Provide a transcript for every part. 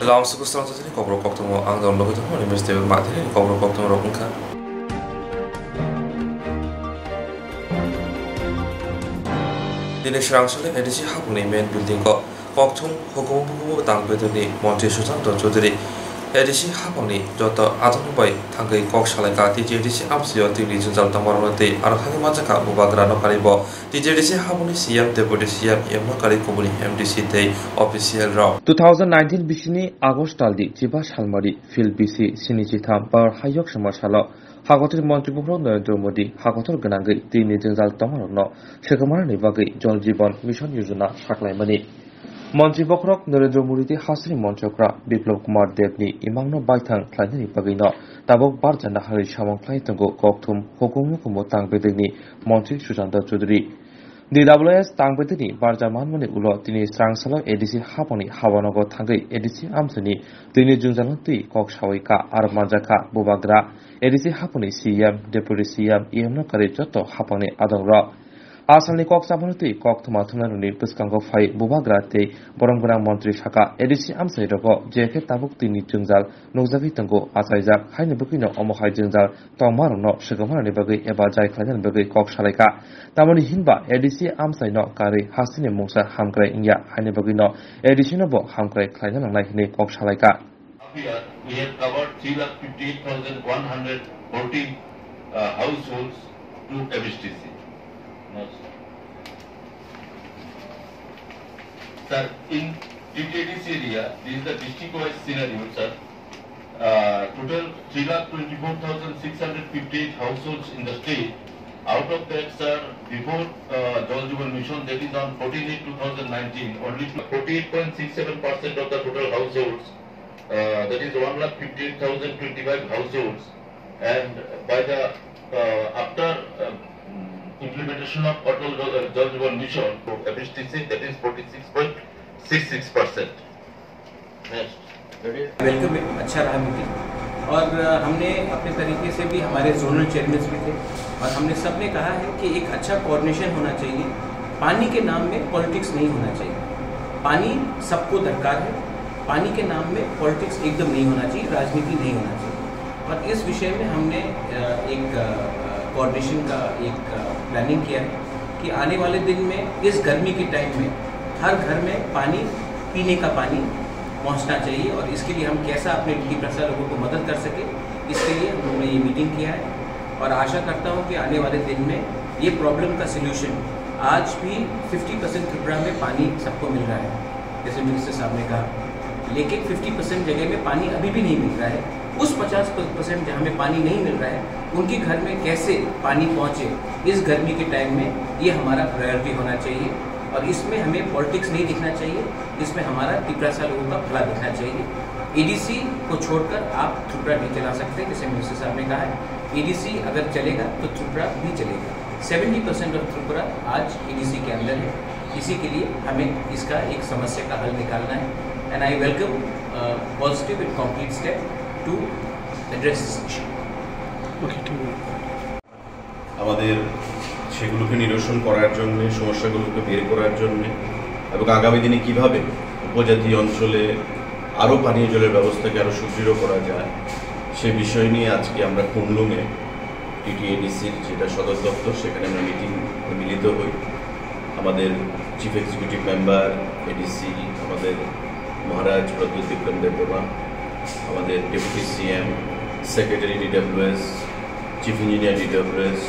Langsung ke Swrangchati Kokborok Koktwma ang dalam logo itu Universitas Materi Kokborok Koktwma Rokungka. Dini Swrangchati edisi hapuni main building ko Koktwma hukum tang beduni Monti Swrangchati edisi hapuni joto adon bai tanggai kok salaka TJDC amsio tingli junjal tamarolate ar khagi majaka bubagrano karibo TJDC hapuni CM deputy CM emno kari komuni MDC tei official raw 2019 bisini August taldi jiba salmari fil bisi sinichi tham par hayok samasalo hagotir mantibubro Narendra Modi hagotor ganangai tini junjal tamarolno sekamani bagai jal জীবন mission yojana saklaimani Mantri Bokrok Narendra Modi Hasri Monchokra Biplab Kumar Devni Imangno Baithang Klaini Bagino Tabok Barjana Hari Shamong Klaitango Koktwma Hukum Tang Bedini Mantri Sujanta Chaudhary DWS Tang Bedini Barjaman Mani Ulo Tini Srangsalo Edisi Haponi Hawanogo Tangai Edisi Amsani Tini Junjalanti Kok Shawika Armanjaka Bubagra Edisi Haponi CM Deputy CM Iamno Kari Joto Haponi Adongra Asalni kok sabanati Koktwma thunaruni puskango phai bubagrate boronggrang mantri saka edisi amsai rogo jeke tabuk tini jungjal nokjagi tango asaijak haini bukino omohai jungjal tongmarono segamarani bagai eba jai khlajan bagai kok salaika tamani hinba edisi amsai no kari hasini mungsa hamkrai ingya haini bagino edisi no bo hamkrai khlajan nangnai hini kok salaika We have covered 3,58,114 households to FSTC. Sir, in TJDC area, this is the district-wise scenario, sir. Total 3,24,658 households in the state. Out of that, sir, before Jal Jeevan Mission, that is on 14/8/2019, only 48.67% of the total households, that is 1,58,025 households, and by the after implementation of Jal Jeevan Mission for FSTC, that is 46.66%. Next. Welcome अच्छा रहा meeting और हमने अपने तरीके से भी हमारे zonal chairman भी थे और हमने सब ने कहा है कि एक अच्छा कोऑर्डिनेशन होना चाहिए। पानी के नाम में पॉलिटिक्स नहीं होना चाहिए। पानी सबको दरकार है। पानी के नाम में पॉलिटिक्स एकदम नहीं होना चाहिए, राजनीति नहीं होना चाहिए। और इस विषय में हमने एक कोऑर्डिनेशन का एक प्लानिंग किया है कि आने वाले दिन में इस गर्मी के टाइम में हर घर में पानी, पीने का पानी पहुंचना चाहिए और इसके लिए हम कैसा अपने डी प्रसा लोगों को मदद कर सके, इसके लिए हम लोगों ने ये मीटिंग किया है। और आशा करता हूं कि आने वाले दिन में ये प्रॉब्लम का सिल्यूशन, आज भी 50% त्रिपुरा में पानी सबको मिल रहा है जैसे मिनिस्टर साहब ने कहा, लेकिन 50% जगह में पानी अभी भी नहीं मिल रहा है। उस 50% जहाँ में पानी नहीं मिल रहा है उनके घर में कैसे पानी पहुँचे इस गर्मी के टाइम में, ये हमारा प्रायोरिटी होना चाहिए। और इसमें हमें पॉलिटिक्स नहीं दिखना चाहिए, इसमें हमारा तिपरासा लोगों का भला दिखना चाहिए। एडीसी को छोड़कर आप त्रिपुरा नहीं चला सकते, जैसे मिनिस्टर साहब ने कहा है। एडीसी अगर चलेगा तो त्रिपुरा भी चलेगा। 70% ऑफ त्रिपुरा आज एडीसी के अंदर है। इसी के लिए हमें इसका एक समस्या का हल निकालना है। And I welcome positive and complete step to address this issue. আমাদের সেগুলোকে নিরসন করার জন্য, সমস্যাগুলোকে বের করার জন্য এবং আগামী দিনে কিভাবে উপজাতি অঞ্চলে আরও পানীয় জলের ব্যবস্থাকে আরও সুদৃঢ় করা যায় সে বিষয় নিয়ে আজকে আমরা কুমলুঙে টিটিএডিসির যেটা সদর দপ্তর সেখানে আমরা মিলিত হই। আমাদের চিফ এক্সিকিউটিভ মেম্বার এডিসি, আমাদের মহারাজ প্রদ্যুৎ বিক্রম দেববর্মা, আমাদের deputy CM, secretary DWS, chief engineer DWS,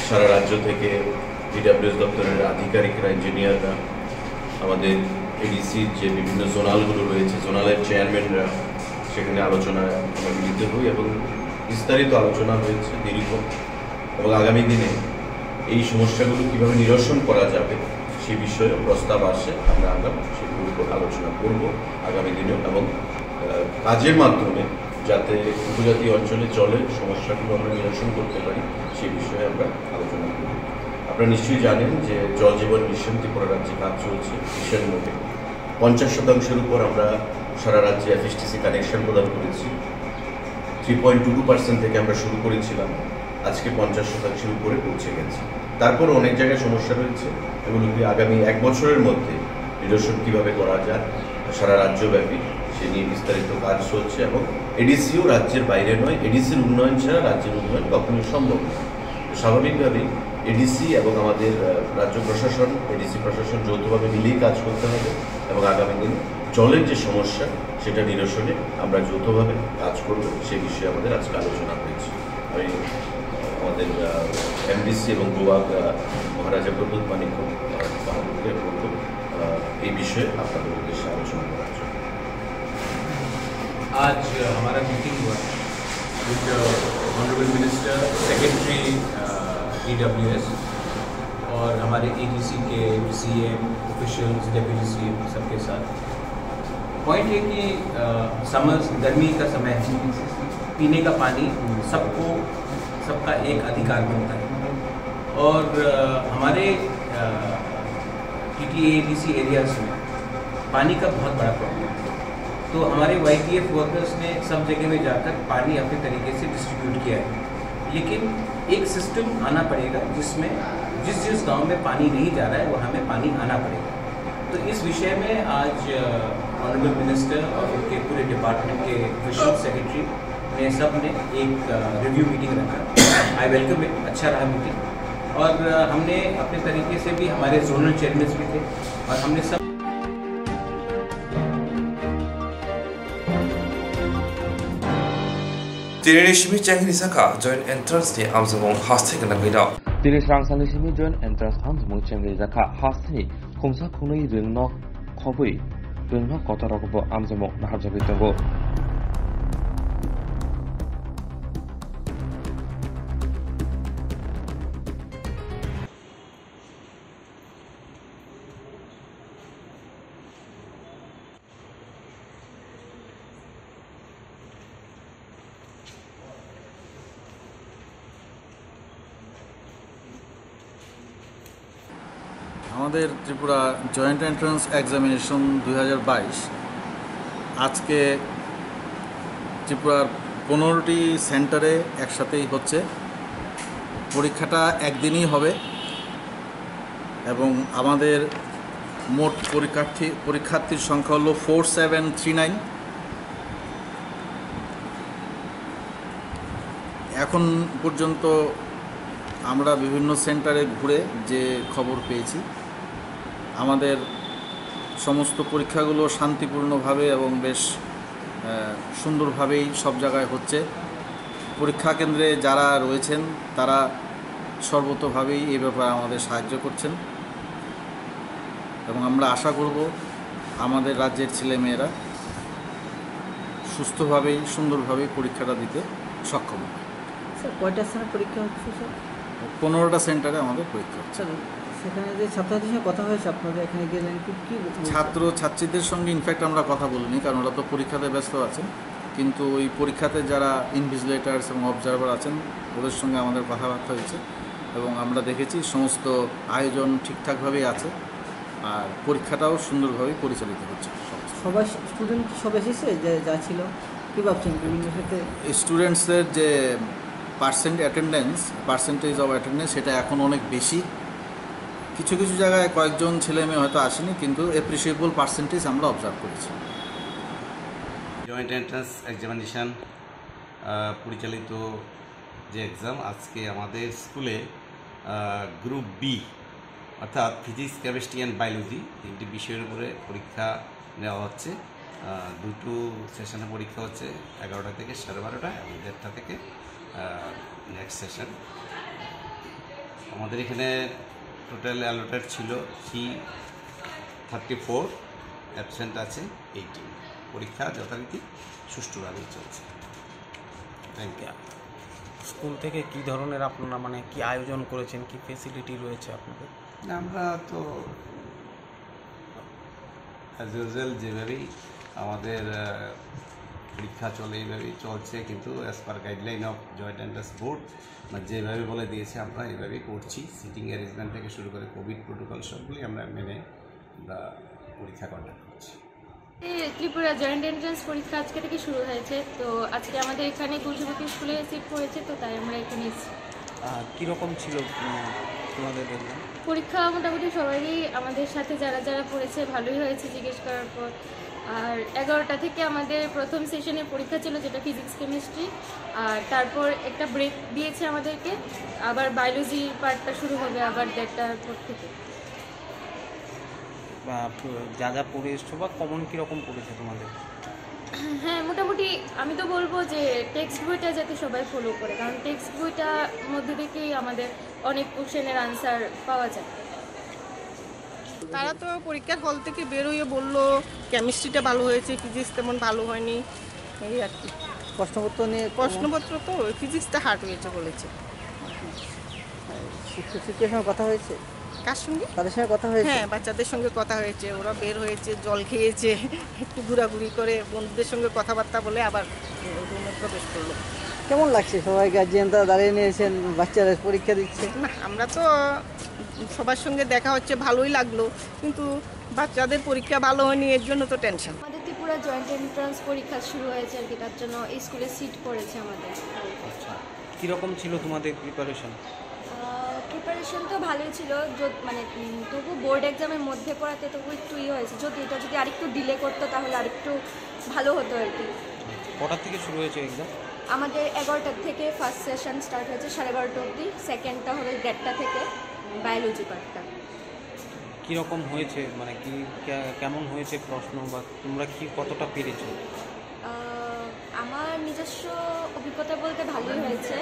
সারা রাজ্য থেকে ডিডব্লিউএস দপ্তরের আধিকারিকরা, ইঞ্জিনিয়াররা, আমাদের এডিসির যে বিভিন্ন জোনালগুলো রয়েছে, জোনালের চেয়ারম্যানরা, সেখানে আলোচনায় আমরা মিলিত হই এবং বিস্তারিত আলোচনা হয়েছে দীর্ঘ। এবং আগামী দিনে এই সমস্যাগুলো কীভাবে নিরসন করা যাবে সেই বিষয়ে প্রস্তাব আসে, আমরা সেগুলোর উপর আলোচনা করব আগামী দিনেও এবং কাজের মাধ্যমে যাতে উপজাতি অঞ্চলে জলের সমস্যাগুলো আমরা নিরসন করতে পারি সেই বিষয়ে আমরা আলোচনা করব। আপনারা নিশ্চয়ই জানেন যে জল জীবন মিশন ত্রিপুরা রাজ্যে কাজ চলছে। মিশন মোডে 50% উপর আমরা সারা রাজ্যে এফএসটিসি কানেকশন প্রদান করেছি। 3.22% থেকে আমরা শুরু করেছিলাম, আজকে 50% উপরে পৌঁছে গেছে। তারপর অনেক জায়গায় সমস্যা রয়েছে, এগুলোকে আগামী 1 বছরের মধ্যে নিরসন কীভাবে করা যায় সারা রাজ্যব্যাপী সেই সে নিয়ে বিস্তারিত কাজ চলছে এবং এডিসিও রাজ্যের বাইরে নয়, এডিসির উন্নয়ন ছাড়া রাজ্যের উন্নয়ন কখনোই সম্ভব নয়। স্বাভাবিকভাবেই এডিসি এবং আমাদের রাজ্য প্রশাসন, এডিসি প্রশাসন যৌথভাবে মিলেই কাজ করতে হবে এবং আগামী দিনে জলের যে সমস্যা সেটা নিরসনে আমরা যৌথভাবে কাজ করব, সে বিষয়ে আমাদের আজকে আলোচনা হয়েছে। আমি আমাদের এমডিসি এবং গোয়া মহারাজা কোক্তমা বাহাদুরকে বলব এই বিষয়ে আপনাদের উদ্দেশ্যে আলোচনা করার জন্য। आज हमारा मीटिंग हुआ with honourable minister, secretary EWS और हमारे एडीसी के सीएम, ऑफिशियल्स, डेप्यूटी सीएम सबके साथ। पॉइंट है कि समर्स गर्मी का समय है, पीने का पानी सबका एक अधिकार बनता है और हमारे TTA ADC एरियाज में पानी का बहुत बड़ा प्रॉब्लम है। तो हमारे YPF वर्कर्स ने सब जगह में जाकर पानी अपने तरीके से डिस्ट्रीब्यूट किया है, लेकिन एक सिस्टम आना पड़ेगा जिसमें जिस गांव में पानी नहीं जा रहा है वहाँ में पानी आना पड़ेगा। तो इस विषय में आज ऑनरेबल मिनिस्टर और उनके पूरे डिपार्टमेंट के ऑफिशियल सेक्रेटरी ने सब ने एक रिव्यू मीटिंग रखा। आई वेलकम इट, अच्छा रहा मीटिंग। और हमने अपने तरीके से भी, हमारे जोनल चेयरमैन भी थे और हमने सब Tiri Shimi Changni Saka joint entrance ni Amzamong Hastik na Gidao. Tiri Swrangchati Shimi joint entrance Amzamong Changni Saka Hasti Khumsa Khunui Ringnok Khobui Ringnok Kotarokobo Amzamong Nahabjabitongo. আমাদের ত্রিপুরা জয়েন্ট এন্ট্রান্স এক্সামিনেশন 2022 আজকে ত্রিপুরার 15টি সেন্টারে একসাথেই হচ্ছে। পরীক্ষাটা একদিনই হবে এবং আমাদের মোট পরীক্ষার্থীর সংখ্যা হলো 4739। এখন পর্যন্ত আমরা বিভিন্ন সেন্টারে ঘুরে যে খবর পেয়েছি, আমাদের সমস্ত পরীক্ষাগুলো শান্তিপূর্ণভাবে এবং বেশ সুন্দরভাবেই সব জায়গায় হচ্ছে। পরীক্ষা কেন্দ্রে যারা রয়েছেন তারা সর্বতোভাবেই এই ব্যাপারে আমাদের সাহায্য করছেন এবং আমরা আশা করব আমাদের রাজ্যের ছেলেমেয়েরা সুস্থভাবেই সুন্দরভাবেই পরীক্ষাটা দিতে সক্ষম হবে। স্যার কয়টা স্থানে পরীক্ষা হচ্ছে স্যার? 15টা সেন্টারে আমাদের পরীক্ষা হচ্ছে। সেখানে যে ছাত্রছাত্রীর সঙ্গে কথা হয়েছে, আপনাদের এখানে গেলেন কি ছাত্রছাত্রীদের সঙ্গে ইনফ্যাক্ট আমরা কথা বলিনি, কারণ ওরা তো পরীক্ষাতে ব্যস্ত আছেন, কিন্তু ওই পরীক্ষাতে যারা ইনভিজিলেটার্স এবং অবজারভার আছেন ওদের সঙ্গে আমাদের কথাবার্তা হয়েছে এবং আমরা দেখেছি সমস্ত আয়োজন ঠিকঠাকভাবেই আছে আর পরীক্ষাটাও সুন্দরভাবেই পরিচালিত হচ্ছে। সবাই স্টুডেন্ট সব এসেছে যে যা ছিল, কী ভাবছেন বিভিন্ন ক্ষেত্রে স্টুডেন্টসদের যে পার্সেন্টেজ অফ অ্যাটেন্ডেন্স সেটা এখন অনেক বেশি। কিছু কিছু জায়গায় কয়েকজন ছেলে মেয়ে হয়তো আসেনি, কিন্তু অ্যাপ্রিসিয়েবল পার্সেন্টেজ আমরা অবজার্ভ করেছি। জয়েন্ট এন্ট্রান্স এক্সামিনেশান পরিচালিত যে এক্সাম, আজকে আমাদের স্কুলে গ্রুপ বি অর্থাৎ ফিজিক্স, কেমিস্ট্রি অ্যান্ড বায়োলজি 3টি বিষয়ের উপরে পরীক্ষা নেওয়া হচ্ছে। দুটো সেশনে পরীক্ষা হচ্ছে, 11টা থেকে 12:30 এবং 1:30 থেকে নেক্সট সেশন। আমাদের এখানে টোটাল অ্যালোটেড ছিল 334, অ্যাবসেন্ট আছে 18। পরীক্ষা যথারীতি সুষ্ঠুভাবেই চলছে। Thank you. স্কুল থেকে কি ধরনের আপনারা মানে কি আয়োজন করেছেন, কি ফেসিলিটি রয়েছে আপনাদের? আমরা তো অ্যাজ ইউজুয়াল যেভাবেই আমাদের পরীক্ষা চলে এইভাবেই চলছে, কিন্তু as per guideline of joint entrance board যেভাবে বলে দিয়েছে আমরা এইভাবেই করছি। সিটিং অ্যারেঞ্জমেন্ট থেকে শুরু করে কোভিড প্রোটোকল সবগুলি আমরা মেনে আমরা পরীক্ষা কন্ডাক্ট করছি। ত্রিপুরা জয়েন্ট এন্ট্রান্স পরীক্ষা আজকে থেকে শুরু হয়েছে, তো আজকে আমাদের এখানে তুলসীবতী স্কুলে সিট পড়েছে, তো তাই আমরা এখানে এসেছি। কীরকম ছিল তোমাদের পরীক্ষা? মোটামুটি সবারই আমাদের সাথে যারা যারা পড়েছে ভালোই হয়েছে জিজ্ঞেস করার পর। আর 11টা থেকে আমাদের প্রথম সেশনে পরীক্ষা ছিল, যেটা ফিজিক্স কেমিস্ট্রি। আর তারপর একটা ব্রেক দিয়েছে আমাদেরকে, আবার বায়োলজির পার্টটা শুরু হবে আবার 1:30টার পর থেকে। যা যা পড়ে এসছো বা কমন কীরকম পড়েছে তোমাদের? হ্যাঁ, মোটামুটি আমি তো বলবো যে টেক্সট বইটা যাতে সবাই ফলো করে, কারণ টেক্সট বইটার মধ্যে থেকেই আমাদের অনেক কোশ্চেনের আনসার পাওয়া যায়। তারা তো পরীক্ষার হল থেকে বেরোয় বললো কেমিস্ট্রিটা ভালো হয়েছে, ফিজিক্স তেমন ভালো হয়নি, এই আর কি। প্রশ্নপত্র তো ফিজিক্সটা হার্ড হয়েছে বলেছে। শিক্ষকের সঙ্গে কথা হয়েছে? কার সঙ্গে? তাদের সঙ্গে কথা হয়েছে? হ্যাঁ, বাচ্চাদের সঙ্গে কথা হয়েছে, ওরা বের হয়েছে, জল খেয়েছে, একটু ঘোরাঘুরি করে বন্ধুদের সঙ্গে কথাবার্তা বলে আবার রুমে প্রবেশ করলো। কেমন লাগছে সবাই গার্জিয়ানরা দাঁড়িয়ে নিয়েছেন, বাচ্চারা পরীক্ষা দিচ্ছে? না, আমরা তো সবার সঙ্গে দেখা হচ্ছে, ভালোই লাগলো, কিন্তু বাচ্চাদের পরীক্ষা ভালো হয়নি, এর জন্য তো টেনশন। আমাদের ত্রিপুরা জয়েন্ট এন্ট্রান্স পরীক্ষা শুরু হয়েছে আর কি, তার জন্য এই স্কুলে সিট পড়েছে আমাদের। আচ্ছা, কীরকম ছিল তোমাদের প্রিপারেশন? প্রিপারেশন তো ভালোই ছিল, মানে তবু বোর্ড এক্সামের মধ্যে পড়াতে তবু একটু হয়েছে। এটা যদি আরেকটু ডিলে করতো তাহলে আরেকটু ভালো হতো আর কি। কটার থেকে শুরু হয়েছে এক্সাম? আমাদের 11টার থেকে ফার্স্ট সেশন স্টার্ট হয়েছে 12:30 অবধি, সেকেন্ডটা হবে 1:30টা থেকে বায়োলজি পার্টটা। কীরকম হয়েছে, মানে কি কেমন হয়েছে প্রশ্ন, বা তোমরা কি কতটা পেরেছো? আমার নিজস্ব অভিজ্ঞতা বলতে ভালোই হয়েছে।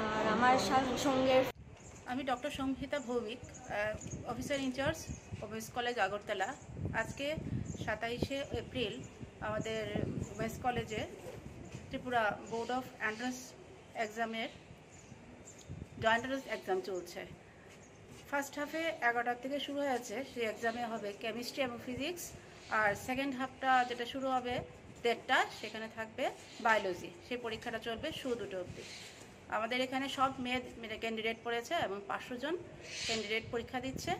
আর আমার সঙ্গে আমি doctor Sanghita Bhowmik, officer in charge women's college Agartala. আজকে 27শে এপ্রিল আমাদের ওমেন্স কলেজে ত্রিপুরা বোর্ড অফ এন্ট্রান্স এক্সামের জয়েন্ট এন্ট্রান্স এক্সাম চলছে। ফার্স্ট হাফে 11টার থেকে শুরু হয়েছে, সেই এক্সামে হবে কেমিস্ট্রি এবং ফিজিক্স। আর সেকেন্ড হাফটা যেটা শুরু হবে 1:30টা, সেখানে থাকবে বায়োলজি। সেই পরীক্ষাটা চলবে 2:00 অবধি। আমাদের এখানে সব মেয়ে ক্যান্ডিডেট পড়েছে এবং 500 জন ক্যান্ডিডেট পরীক্ষা দিচ্ছে।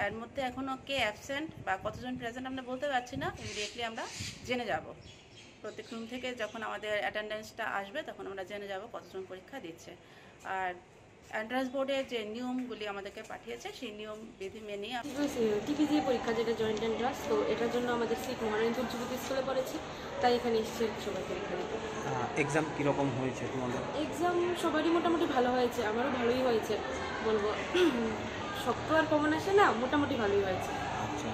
এর মধ্যে এখনও কে অ্যাবসেন্ট বা কতজন প্রেজেন্ট আমরা বলতে পারছি না, ইমিডিয়েটলি আমরা জেনে যাব। প্রত্যেক রুম থেকে যখন আমাদের অ্যাটেন্ডেন্সটা আসবে তখন আমরা জেনে যাব কতজন পরীক্ষা দিচ্ছে। আর এন্ট্রান্স বোর্ডের যে নিয়মগুলি আমাদেরকে পাঠিয়েছে সেই নিয়ম বিধি মেনে টিপিজি পরীক্ষা, যেটা জয়েন্ট এন্ট্রান্স, তো এটার জন্য আমাদের সিট মহারানী তুলসীবতী স্কুলে পড়েছি, তাই এখানে এসেছি সবাই পরীক্ষা দিতে। এক্সাম কীরকম হয়েছে তোমাদের? এক্সাম সবারই মোটামুটি ভালো হয়েছে, আমারও ভালোই হয়েছে বলবো। সব তো আর কমন আসে না, মোটামুটি ভালোই হয়েছে। আচ্ছা,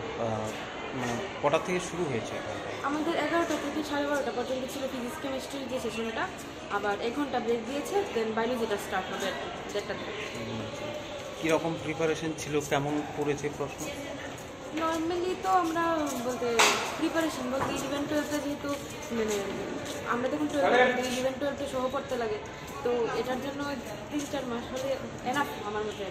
মানে কটা থেকে শুরু হয়েছে? আমাদের 11টা থেকে 12:30 পর্যন্ত ছিল ফিজিক্স কেমিস্ট্রির যে সেশনটা, আবার 1 ঘন্টা ব্রেক দিয়েছে, দেন বায়োলজিটা স্টার্ট হবে 1:30টা থেকে। কীরকম প্রিপারেশন ছিল, কেমন পড়েছে প্রশ্ন? নর্মালি তো আমরা বলতে প্রিপারেশন বলতে 11-12তে যেহেতু মানে আমরা দেখুন 11-12তে সহ পড়তে লাগে, তো এটার জন্য 3-4 মাস হলে এনাফ আমার মতে।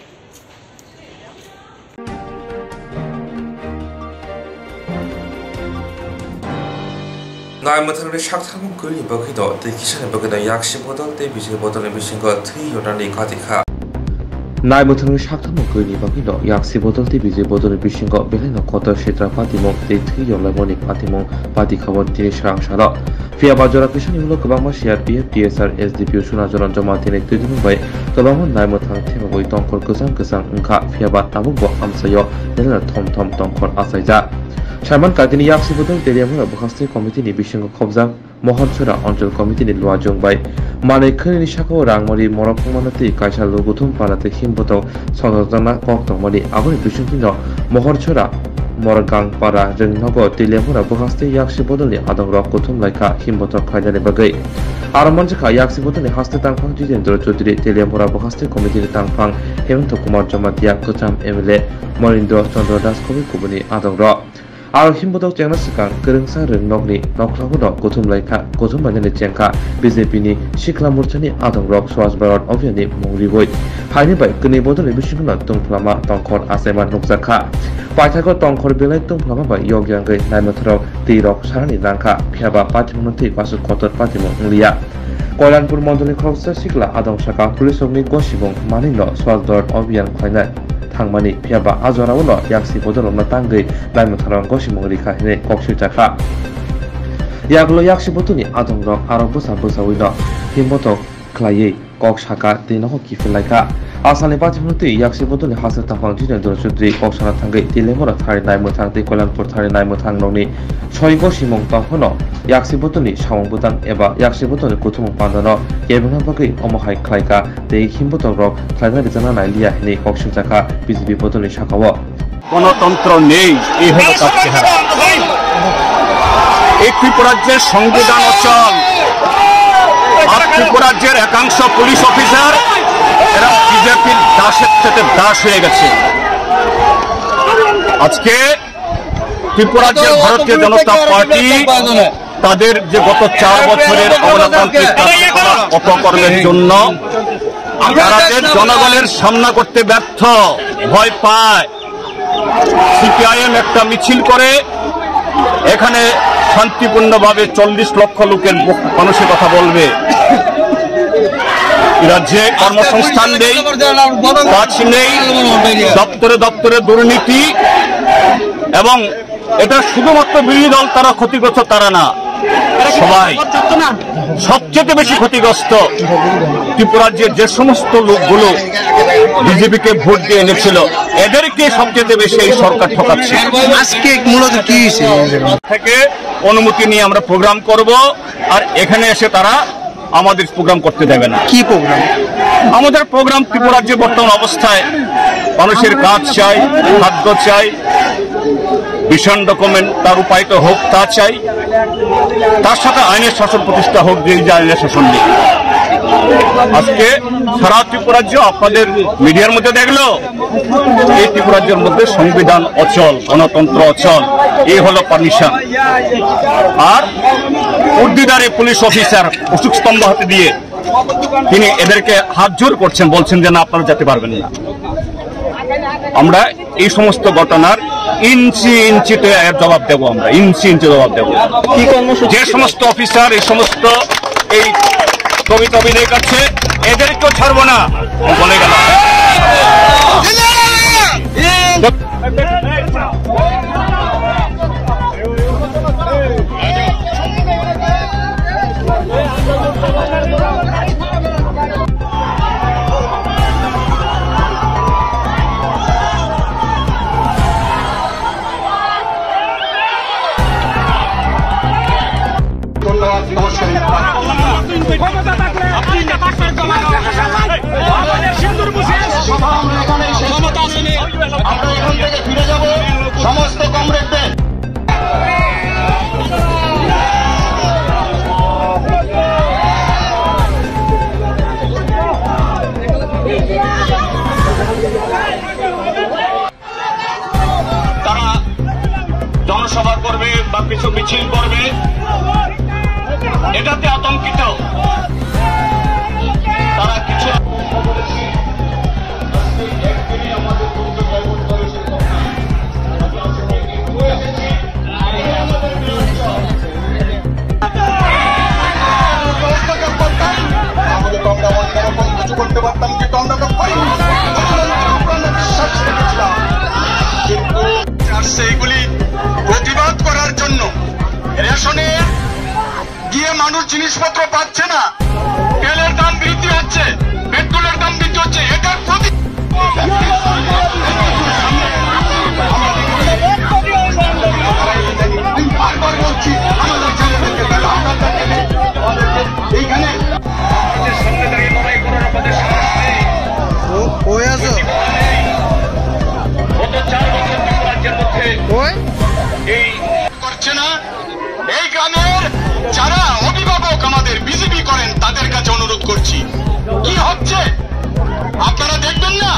나이모타는 샥타문 끌리 버기도 대기션의 버기도 약시보다 대비실보다는 비신거 트이요라니 가디카 나이모타는 샥타문 끌리 버기도 약시보다 대비실보다는 비신거 베레노 코터 시트라 파티몽 대트이요라모니 파티몽 파티카원 디니 샤랑샤라 피아바조라 피션이 흘러 그방마 CRPF, DSR, SDPU 수나저런 저마티네 뜨드는 바에 그방마 나이모타는 테마보이 덩콜 그상 응카 피아바 나무보 암사요 내려나 톰톰 덩콜 아사이자 Chairman Kadini Yaksibodol Teriamura Bukhasti Committee ni Bishingo Khobjak Mohorchura Onchol Committee ni Luajong bai Mane Khani Shako Rangmori Morokmanati Kaisha Lugutum Palate Himboto Sodotana Koktwma ni Agoni Bishingino Mohorchura Morgang Para Rengnogo Teriamura Bukhasti Yaksibodol ni Adongrok Kutum Laika Himboto Khaidani Bagai Aramonjaka Yaksibodol ni Haste Tangphang Jitendra Chaudhary Teriamura Bukhasti Committee ni Tangphang Hemant Kumar Jamatia Kucham MLA Morindra Chandra Das Kobi Kubuni Adongrok Ar himbodok jengna sikang kerengsa rengnokni noklabono gotum laika gotum banjani jengka BJP ni Sikla Morchani Adongrok Swaj Bharat Abhiyan ni mongriboi haini bai kini bodoni bisingna tungplama tongkhor asaiman nukjaka paithago tongkhor belai tungplama bai yogyangai naimothrok tirok sarani rangka phiaba patimonti pasuk kotor patimon nglia Koilanpur Mondoli Khoksa Sikla Adongshaka Police Ogni Gosibong Manino Swaj Bharat Abhiyan khainai Thangmani phiaba ajorawono yaksibodolomna tangai naimotharong gosimong rikha hine koksilchakha Yaglo yaksibotoni adongrok aro bosa wino himbotok khlaiye kok saka teinoko kifelaika आसामनि बाथिमुति याक्सी बदलनि हासर ताफां जिनेन्द्र चौधरी कक्सना थांगै तिलेमरा थारि नायमो थांतै कल्याणपुर थारि नायमो थांनौनि सयग सिमं तहनो याक्सी बदलनि सावं बुदां एबा याक्सी बदलनि कुथुमं पान्दनो केबना बागै अमहाय खलायका तै हिमबतल रक खलायना बिजाना नाइलिया हिनि कक्सिं जाखा BJP बदलनि शाखाओ গণতন্ত্র নেই এই হলো তার চেহারা। এই ত্রিপুরাজ্যের সংবিধান অচল, আর ত্রিপুরাজ্যের একাংশ পুলিশ অফিসার এরা বিজেপির দাসের থেকে দাস হয়ে গেছে। আজকে ত্রিপুরাজ্যের ভারতীয় জনতা পার্টি তাদের যে গত 4 বছরের অগণতান্ত্রিক অপকর্মের জন্য তাদের জনগণের সামনা করতে ব্যর্থ, ভয় পায়। সিপিআইএম একটা মিছিল করে এখানে শান্তিপূর্ণভাবে 40 লক্ষ লোকের মানুষের কথা বলবে। রাজ্যে কর্মসংস্থান নেই, কাজ নেই, দপ্তরে দপ্তরে দুর্নীতি, এবং এটা শুধুমাত্র বিরোধী দল তারা ক্ষতিগ্রস্ত তারা না, সবাই সবচেয়ে বেশি ক্ষতিগ্রস্ত ত্রিপুরাজ্যের যে সমস্ত লোকগুলো বিজেপিকে ভোট দিয়ে এনেছিল এদেরকে সবচেয়ে বেশি এই সরকার ঠকাচ্ছে। আজকে মূলত কি থেকে অনুমতি নিয়ে আমরা প্রোগ্রাম করব, আর এখানে এসে তারা আমাদের প্রোগ্রাম করতে দেবে না। কি প্রোগ্রাম? আমাদের প্রোগ্রাম ত্রিপুরাজ্যে বর্তমান অবস্থায় মানুষের কাজ চাই, খাদ্য চাই, ভীষণ ডকুমেন্ট তার উপায়িত হোক তা চাই, তার সাথে আইনের শাসন প্রতিষ্ঠা হোক, যে আইনের শাসন নেই। আজকে সারা ত্রিপুরাজ্য আপনাদের মিডিয়ার মধ্যে দেখলো এই ত্রিপুরাজ্যের মধ্যে সংবিধান অচল, গণতন্ত্র অচল, এই হলো পারমিশন। আর উর্দিদারে পুলিশ অফিসার অশোক স্তম্ভ হাতে দিয়ে তিনি এদেরকে হাত জোর করছেন, বলছেন যে না আপনারা যেতে পারবেন না। আমরা এই সমস্ত ঘটনার ইঞ্চি ইঞ্চিতে জবাব দেবো, আমরা ইঞ্চি ইঞ্চি জবাব দেবো। যে সমস্ত অফিসার এই সমস্ত এই কবিতা অভিনয় করছে এদেরকেও ছাড়বো না বলে গেল। আমরা এখান থেকে ফিরে যাব সমস্ত কমরেডদের। তারা জনসভা করবে বা কিছু মিছিল করবে, এটাতে আতঙ্কিত। তারা কিছু করতে পারতাম কি আমরা তো এইগুলি প্রতিবাদ করার জন্য রেশনে গিয়ে মানুষ জিনিসপত্র পাচ্ছে না, তেলের দাম বৃদ্ধি হচ্ছে, পেট্রোলের দাম বৃদ্ধি হচ্ছে, এটার প্রতি বারবার বলছি আমাদের ছেলেদেরকে এইখানে সামনে দাঁড়িয়ে লড়াই করার আমাদের সাহস নেই। গত 4 বছর ত্রিপুরাজ্যের মধ্যে এই করছে না। এই গ্রামের যারা অভিভাবক আমাদের বিজেপি করেন তাদের কাছে অনুরোধ করছি, কি হচ্ছে আপনারা দেখবেন না?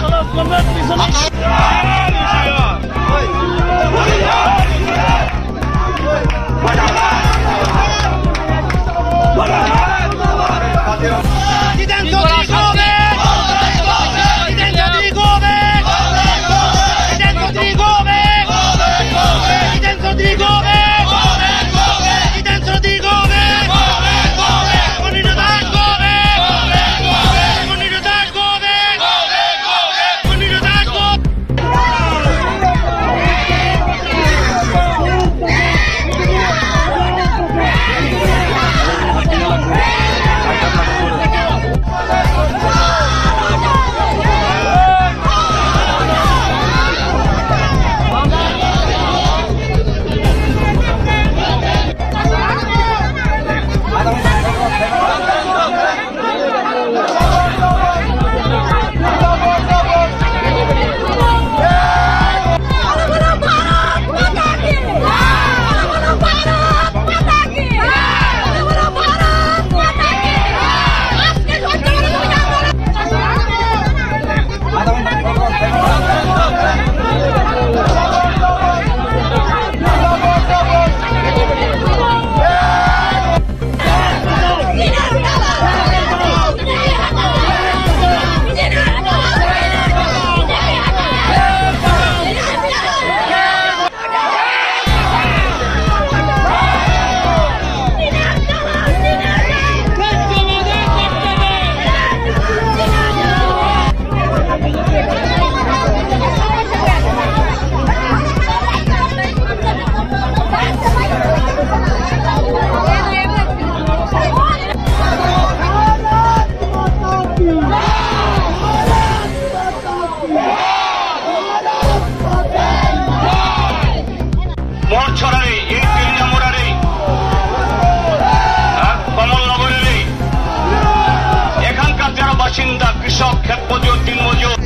কৃষক, ক্ষেত মজুর, দিন মজুর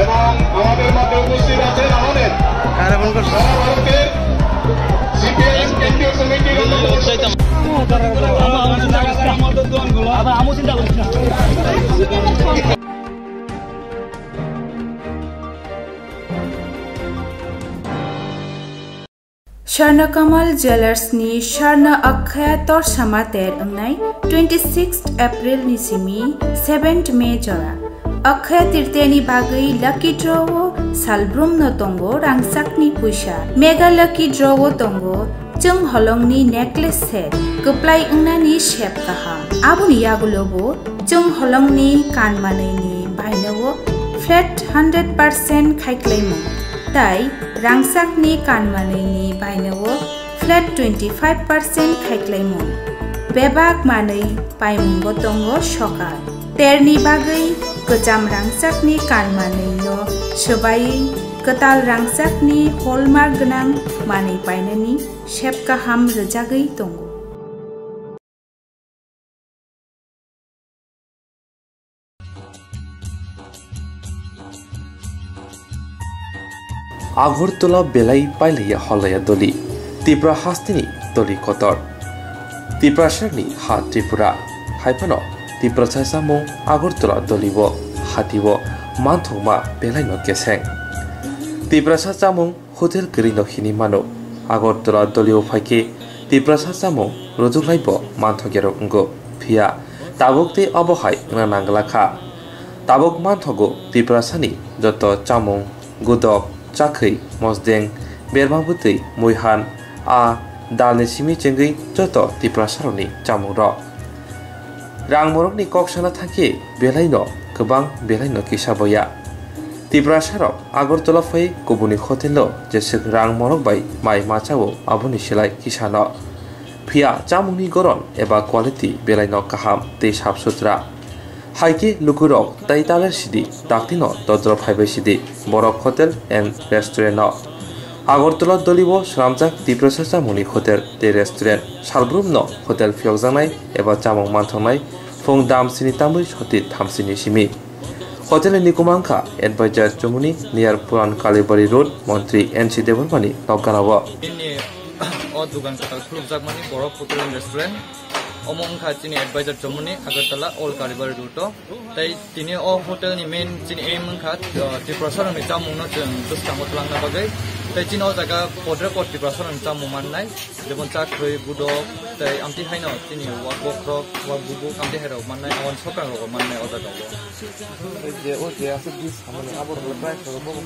এবং আমাদের মধ্যে উপস্থিত আছেন আমাদের ভারতের সিপিআইএম কেন্দ্রীয় কমিটির Swarnakamal Jewelers ni Swarna Akkhaya Tor Samater angnai 26 April ni simi 7th May jora Akkhaya tirteni bagai lucky draw salbrum no tongo rangsakni puisa mega lucky draw tongo chung holongni necklace set kuplai ungnani shape kaham abuni yagulobo chung holongni kanmanai ni bainawo flat 100% khaiklaimu tai rangsakni kanmanai bainawo flat 25% khaiklaimu bebak manai paimungo tongo shokar terni bagai kejam rangsakni kanmanai no sobai ketal rangsakni hallmark gnang manai painani shape kaham rejagai tongo Agortola belai pailaya holaya doli Tripura hastini doli kotor Tripura sharni ha Tripura haipano Tripura saisamo Agortola dolibo hatibo manthongma belai no keseng Tripura saisamo hotel grino hinimano Agortola dolio phaike Tripura saisamo rojuklaibo manthogero ungo phia tabokte abohai na nanglakha tabok manthogo Tripura sani joto chamung gudok Chakhi, Mosdeng, Bermabutei, Muihan, A, Dalne Simi Chengi, Joto, Tripura Saroni, Chamuro. Rang Morokni Koksana Thaki, Belaino, Kabang, Belaino Kishaboya. Tripura Sarok, Agortola Fai, Kubuni Hotelo, Jesik Rang Morok by Mai Machawo, Abuni Shilai Kishano. Pia, Chamuni Goron, Eba Quality, Belaino Kaham, Te Shap Sutra. Haiki Lukurok, Taitaler Sidi, Taktino, Dodrop Highway Sidi, Borok Hotel and Restaurant. Agortola Dolibo, Swrangchati Tripura Samuni Hotel, the Restaurant, Salbrum no, Hotel Fyokzanai, Eva Chamong Mantonai, Fong Dam Sinitamui, Hotel Tamsini Shimi. Hotel Nikumanka, Advisor Jomuni, near Puran Kalibari Road, Montri, NC Devonmani, Noganawa. Dugan Katal Flukzakmani, Borok Hotel and Restaurant. Omong kha chini advisor Jomuni Agartala all Kalibari Ruto tai tini o hotel ni main chini aim kha Tripura Saroni chamung no chung justamo tlangna bagai tai chini o jaga Kokborok Tripura Saroni chamung mannai jebon chakhoi budok tai amti haino chini Kokborok bubu amti hairo mannai awan sokang ro mannai o jaga je o je ase dis hamani abor price ro bobo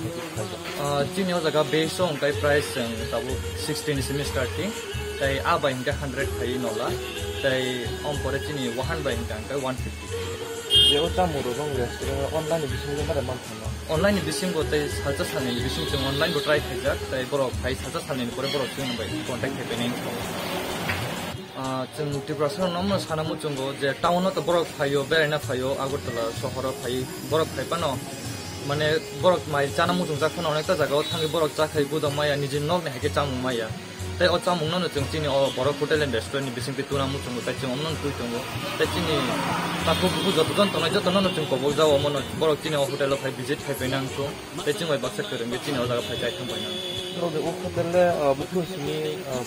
chini o jaga based on tai price tabu 16 semi starting tai aba inga 100 khai nola tai om pore chini wahan ba inga 150 je ota muro rong restaurant online bising ba man thana online bising go tai saja sane bising chung online go try khai jak tai borok khai saja sane pore borok chung bai contact happening chung Tripura Saroni nomno sanamu chungo je town to borok phayo beraina phayo Agartala shohor phai borok phai pano মানে borok mai chana mu chung jakhono onekta jagao thangi borok chakhai budam maya niji nok ne hake chamung maya tai o chamung no chung chini o borok hotel and restaurant ni bising pituna mu chung tai chung omnon tu chung tai chini tapu bu joto jon tonai joto no chung kobol jaw mono borok chini o hotel phai visit phai penang chung tai chung bai baksa kereng ge chini o jaga phai jai thang bai na ro de o hotel le bukhu sini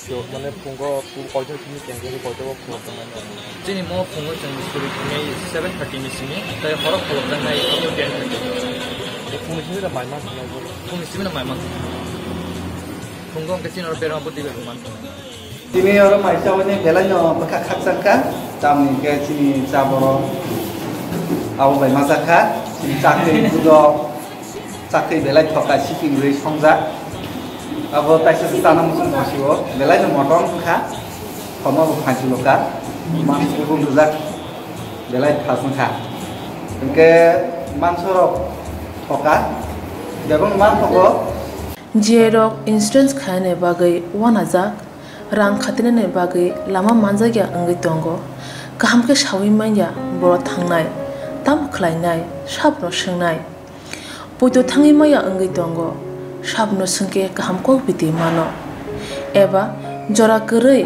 pyo mane phungo pu kojo sini tengge kojo phu chini mo phungo chung skuli nei 7:30 ni sini tai horok holok jang nai new 10:30 Fungsi na maiman na go. Fungsi na maiman. Fungong kasi na pero mabuti ka man. Tini orang maisa ini belanya pakak sangka, tamni ke sini saboro. Awu bai masaka, sini cakri budo, cakri belai thokai shipping rate songja. Awu taisa tanam musim masio, belanya motor ka, komo bukhansi loka, mas kubun ruzak, belai khasangka. Ke mansorok Oka, jabang man poko. Jerok insurance khane bagai 1000 rang khatine ne bagai lama manjagya angai tongo kaham ke shawi manya boro thangnai tam khlainai sabno swngnai puito thangi maya angai tongo sabno sungke kaham ko biti mano eba jora korei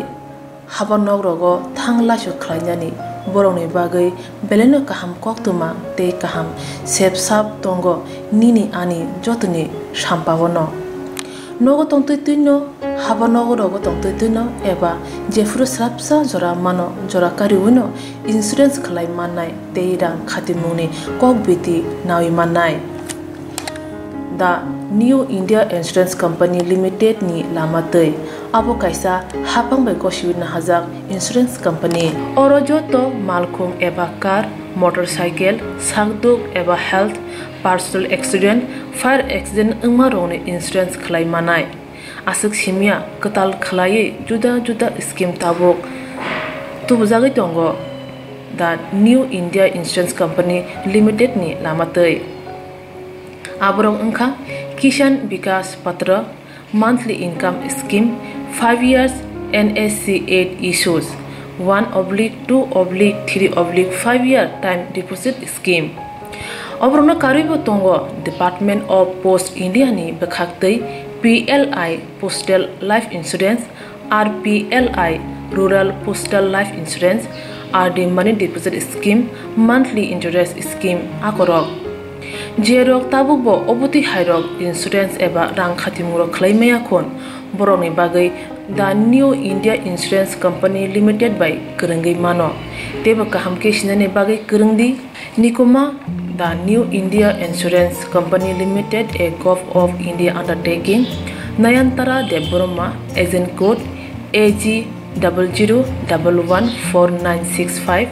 habanok rogo thangla su khlainani borongni bagai beleno kaham koktwma tei kaham sep sap tongo nini ani jotoni sampawono nogo tongtui tuino haba nogo rogo tongtui tuino eba jefuru srapsa jora mano jora kariwino insurance khlai mannai tei rang khatimuni kokbiti nawi mannai The New India Insurance Company Limited ni lamatei abo kaisa hapang bai kosibna hajak insurance company oro joto malkhung eba car motorcycle sagduk eba health personal accident fire accident ungma rone insurance khlai manai asuk simia katal khlai juda juda scheme tabok tubjagai tongo The New India Insurance Company Limited ni lamatei aborong ungkha Kisan Vikas Patra monthly income scheme 5 years NSC 8 issues 1/2/3/5 year time deposit scheme obrona karibo tongo Department of Post India ni bekhaktei PLI Postal Life Insurance RPLI Rural Postal Life Insurance RD Money Deposit Scheme monthly interest scheme akorok Jerok tabubo obuti hairok insurance eba rang khatimuro khlaimaya khon boroni bagai The New India Insurance Company Limited by Kurungai mano teba kaham ke sinane bagai kurungdi nikoma The New India Insurance Company Limited a Gov of India undertaking Nayantara Deborma agent code AG 00114965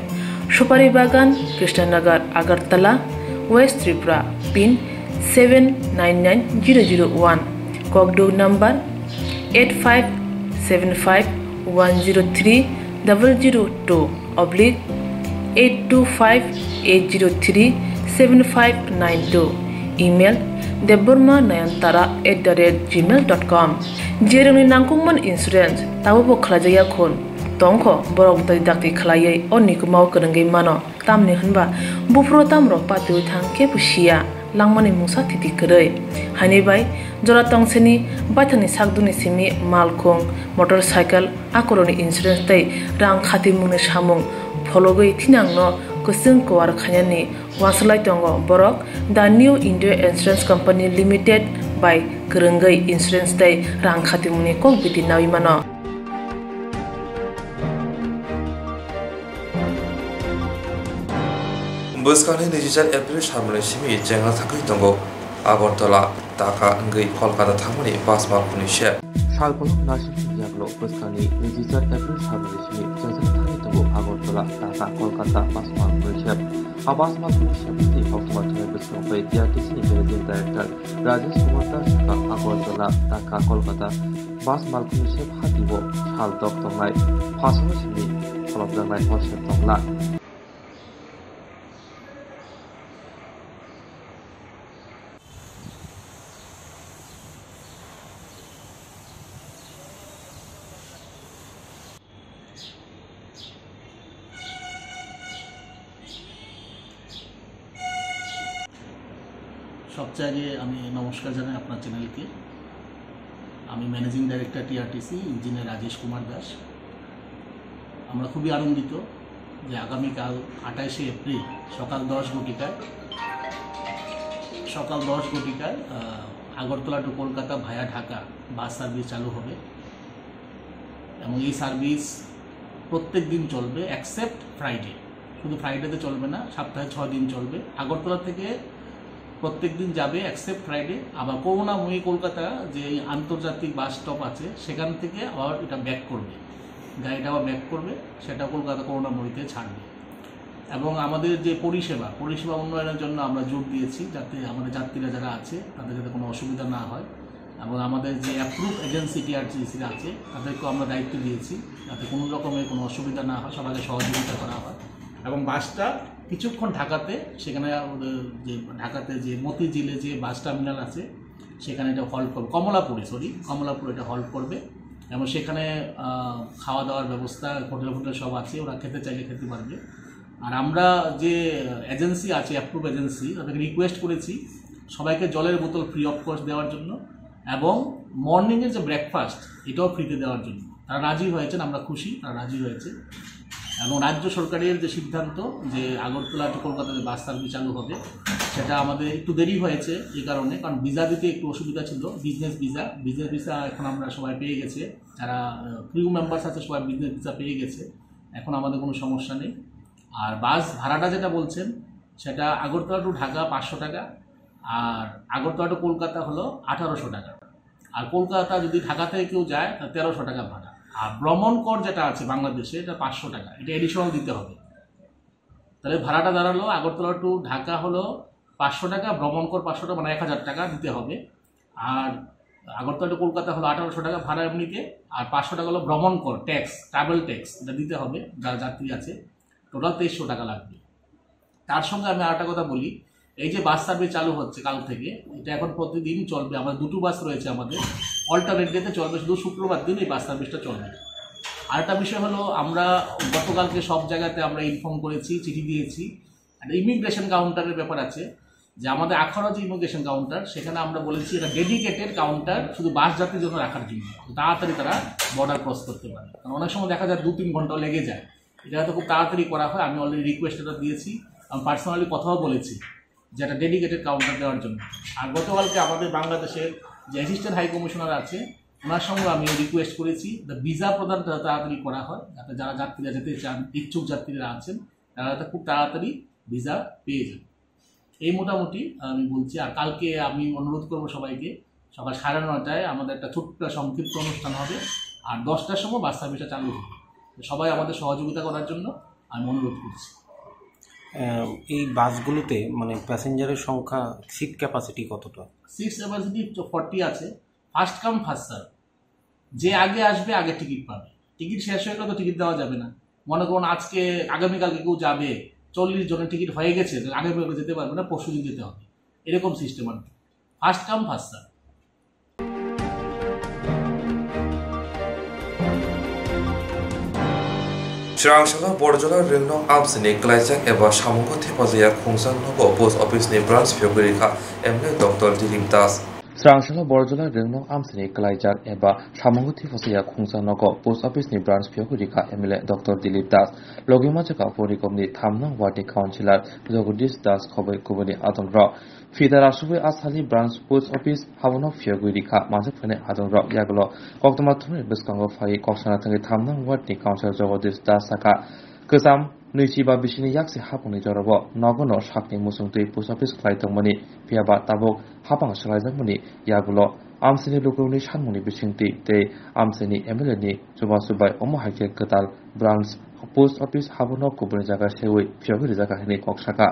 Supari Bagan Krishnanagar Agartala West Tripura pin 799001 Kokdo number 85751002/8258037592 email debormanayantara@gmail.com jeroni nangkungman insurance tabubo khlajaya khon tongkho borok dai dakti khlaiye onikumau kurungai mano tamni hanba bufro tamro patu thang ke pusia langmani musa titi kurei hani bai jora tongseni baithani sakduni simi malkhong motorcycle akoroni insurance tai rang khatimuni samung phologoi thinangno kusung kwar khanyani waslai tongo borok The New India Insurance Company Limited by Kurungai insurance tai rang khatimuni kokbiti nawi mano Buskani 24 April samne simi jenga thakui tongo Agartala Dhaka ngai Kolkata thamani bus malkhuni she Salpolo nasim jaglo buskani 24 April samne simi jenga thakui tongo Agartala Dhaka Kolkata bus malkhuni she abas malkhuni she ti Koktwma thai buskang pai TRTC ni managing director Rajesh Kumar Das Agartala Dhaka Kolkata bus malkhuni she hatibo sal dok tongnai phasno simi kholobjangnai hoshe tongla সবচেয়ে আগে আমি নমস্কার জানাই আপনার চ্যানেলকে আমি managing director TRTC engineer Rajesh Kumar Das আমরা খুবই আনন্দিত যে আগামীকাল 28শে এপ্রিল সকাল 10 ঘটিকায় আগরতলা টু কলকাতা ভায়া ঢাকা বাস সার্ভিস চালু হবে এবং এই সার্ভিস প্রত্যেক দিন চলবে এক্সেপ্ট ফ্রাইডে শুধু ফ্রাইডেতে চলবে না সপ্তাহে 6 দিন চলবে আগরতলা থেকে প্রত্যেক দিন যাবে এক্সেপ্ট ফ্রাইডে আবার করুণাময়ী কলকাতা যে আন্তর্জাতিক বাস স্টপ আছে সেখান থেকে আবার এটা ব্যাক করবে গাড়িটা আবার ব্যাক করবে সেটা কলকাতা করুণাময়ীতে ছাড়বে এবং আমাদের যে পরিষেবা উন্নয়নের জন্য আমরা জোর দিয়েছি যাতে আমাদের যাত্রীরা যারা আছে তাদের যাতে কোনো অসুবিধা না হয় এবং আমাদের যে অ্যাপ্রুভ এজেন্সি টিআরটিসি আছে তাদেরকেও আমরা দায়িত্ব দিয়েছি যাতে কোনো রকমের কোনো অসুবিধা না হয় সবাইকে সহযোগিতা করা হয় এবং বাসটা কিছুক্ষণ ঢাকাতে সেখানে ঢাকাতে যে মতিঝিলে যে বাস টার্মিনাল আছে সেখানে এটা হল্ট করবে কমলাপুর এটা হল্ট করবে এবং সেখানে খাওয়া দাওয়ার ব্যবস্থা হোটেল সব আছে ওরা খেতে চাইলে খেতে পারবে আর আমরা যে এজেন্সি আছে অ্যাপ্রুভ এজেন্সি তাদেরকে রিকোয়েস্ট করেছি সবাইকে জলের বোতল ফ্রি অফ কস্ট দেওয়ার জন্য এবং মর্নিংয়ের যে ব্রেকফাস্ট এটাও ফ্রিতে দেওয়ার জন্য তারা রাজি হয়েছেন আমরা খুশি তারা রাজি হয়েছে এবং রাজ্য সরকারের যে সিদ্ধান্ত যে আগরতলা টু কলকাতাতে বাস সার্ভিস চালু হবে সেটা আমাদের একটু দেরি হয়েছে এই কারণে, কারণ ভিসা দিতে একটু অসুবিধা ছিল। বিজনেস ভিসা এখন আমরা সবাই পেয়ে গেছে, যারা ক্রিউ মেম্বার্স আছে সবাই বিজনেস ভিসা পেয়ে গেছে, এখন আমাদের কোনো সমস্যা নেই। আর বাস ভাড়াটা যেটা বলছেন সেটা আগরতলা টু ঢাকা 500 টাকা, আর আগরতলা টু কলকাতা হলো 1800 টাকা, আর কলকাতা যদি ঢাকা থেকে কেউ যায় তা 1300 টাকা ভাড়া। আর ভ্রমণ কর যেটা আছে বাংলাদেশে এটা 500 টাকা, এটা এডিশনাল দিতে হবে। তাহলে ভাড়াটা দাঁড়ালো আগরতলা টু ঢাকা হলো 500 টাকা, ভ্রমণ কর 500 টাকা, মানে 1000 টাকা দিতে হবে। আর আগরতলা টু কলকাতা হলো 1800 টাকা ভাড়া এমনিতে, আর 500 টাকা হলো ভ্রমণ কর, ট্যাক্স, ট্রাভেল ট্যাক্স, এটা দিতে হবে যারা যাত্রী আছে, টোটাল 2300 টাকা লাগবে। তার সঙ্গে আমি আরেকটা কথা বলি, এই যে বাস সার্ভিস চালু হচ্ছে কাল থেকে, এটা এখন প্রতিদিন চলবে। আমাদের 2টো বাস রয়েছে, আমাদের অল্টারনেট ডেতে চলবে, শুধু শুক্রবার দিন এই বাস সার্ভিসটা চলবে। আরেকটা বিষয় হলো, আমরা গতকালকে সব জায়গাতে আমরা ইনফর্ম করেছি, চিঠি দিয়েছি, একটা ইমিগ্রেশন কাউন্টারের ব্যাপার আছে, যে আমাদের আখাড়া যে ইমিগ্রেশন কাউন্টার সেখানে আমরা বলেছি এটা ডেডিকেটেড কাউন্টার শুধু বাস যাত্রীর জন্য রাখার জন্য, তাড়াতাড়ি তারা বর্ডার ক্রস করতে পারে। কারণ অনেক সময় দেখা যায় 2-3 ঘন্টাও লেগে যায়, এটা তো খুব তাড়াতাড়ি করা হয়। আমি অলরেডি রিকোয়েস্ট এটা দিয়েছি, আমি পার্সোনালি কথাও বলেছি যে একটা ডেডিকেটেড কাউন্টার দেওয়ার জন্য। আর গতকালকে আমাদের বাংলাদেশের যে অ্যাসিস্ট্যান্ট হাই কমিশনার আছে ওনার সঙ্গে আমি রিকোয়েস্ট করেছি ভিসা প্রদান তাড়াতাড়ি করা হয়, যাতে যারা যাত্রীরা যেতে চান, ইচ্ছুক যাত্রীরা আছেন, তারা যাতে খুব তাড়াতাড়ি ভিসা পেয়ে যান। এই মোটামুটি আমি বলছি। আর কালকে আমি অনুরোধ করবো সবাইকে, সকাল 9:30টায় আমাদের একটা ছোট্ট সংক্ষিপ্ত অনুষ্ঠান হবে, আর 10টার সময় বাস সার্ভিসটা চালু হবে। সবাই আমাদের সহযোগিতা করার জন্য আমি অনুরোধ করছি। এই বাসগুলোতে মানে প্যাসেঞ্জারের সংখ্যা, সিট ক্যাপাসিটি কতটা? সিট ক্যাপাসিটি 40 আছে, ফার্স্ট কাম ফার্স্ট সার্ভ। যে আগে আসবে আগে টিকিট পাবে, টিকিট শেষ হয়ে গেলে তো টিকিট দেওয়া যাবে না। মনে করুন আজকে আগামীকালকে কেউ যাবে, 40 জনের টিকিট হয়ে গেছে, আগামীকালকে যেতে পারবে না, পরশু দিন যেতে হবে, এরকম সিস্টেম আর কি। First come first serve. Swrangchati Borjola Ringnong Amsini Klaijak eba Samungo Thepazaya Khungsan Nogo Post Office ni branch Fyogurika Emne Dr. Dilip Das. Swrangchati Borjola Ringnong Amsini Klaijak eba Samungo Thepazaya Khungsan Nogo Post Office ni branch Fyogurika Emne Dr. Dilip Das. Logima Jaka Porikomni Thamnang Wadi Councillor Jagdish Das Khobai Kubani Adonro. Fidara Subai Asali branch Post Office Havono Fyogurika Majapane Adonro Yaglo Koktwma Thumni Biskango Phai Koksana Thangi Thamnang Wadi Councillor Jagdish Das Saka Kezam Nuichiba Bishini Yaksi Hapuni Jorobo Nogono Shakni Musungtui Post Office Klaitongmani Piaba Tabok Hapang Shlaizakmani Yaglo Amsini Luguni Shanmuni Bishingti Te Amsini Emileni Juba Subai Omohake Ketal branch Post Office Havono Kubuni Jaga Shewi Fyoguri Jaga Hini Koksaka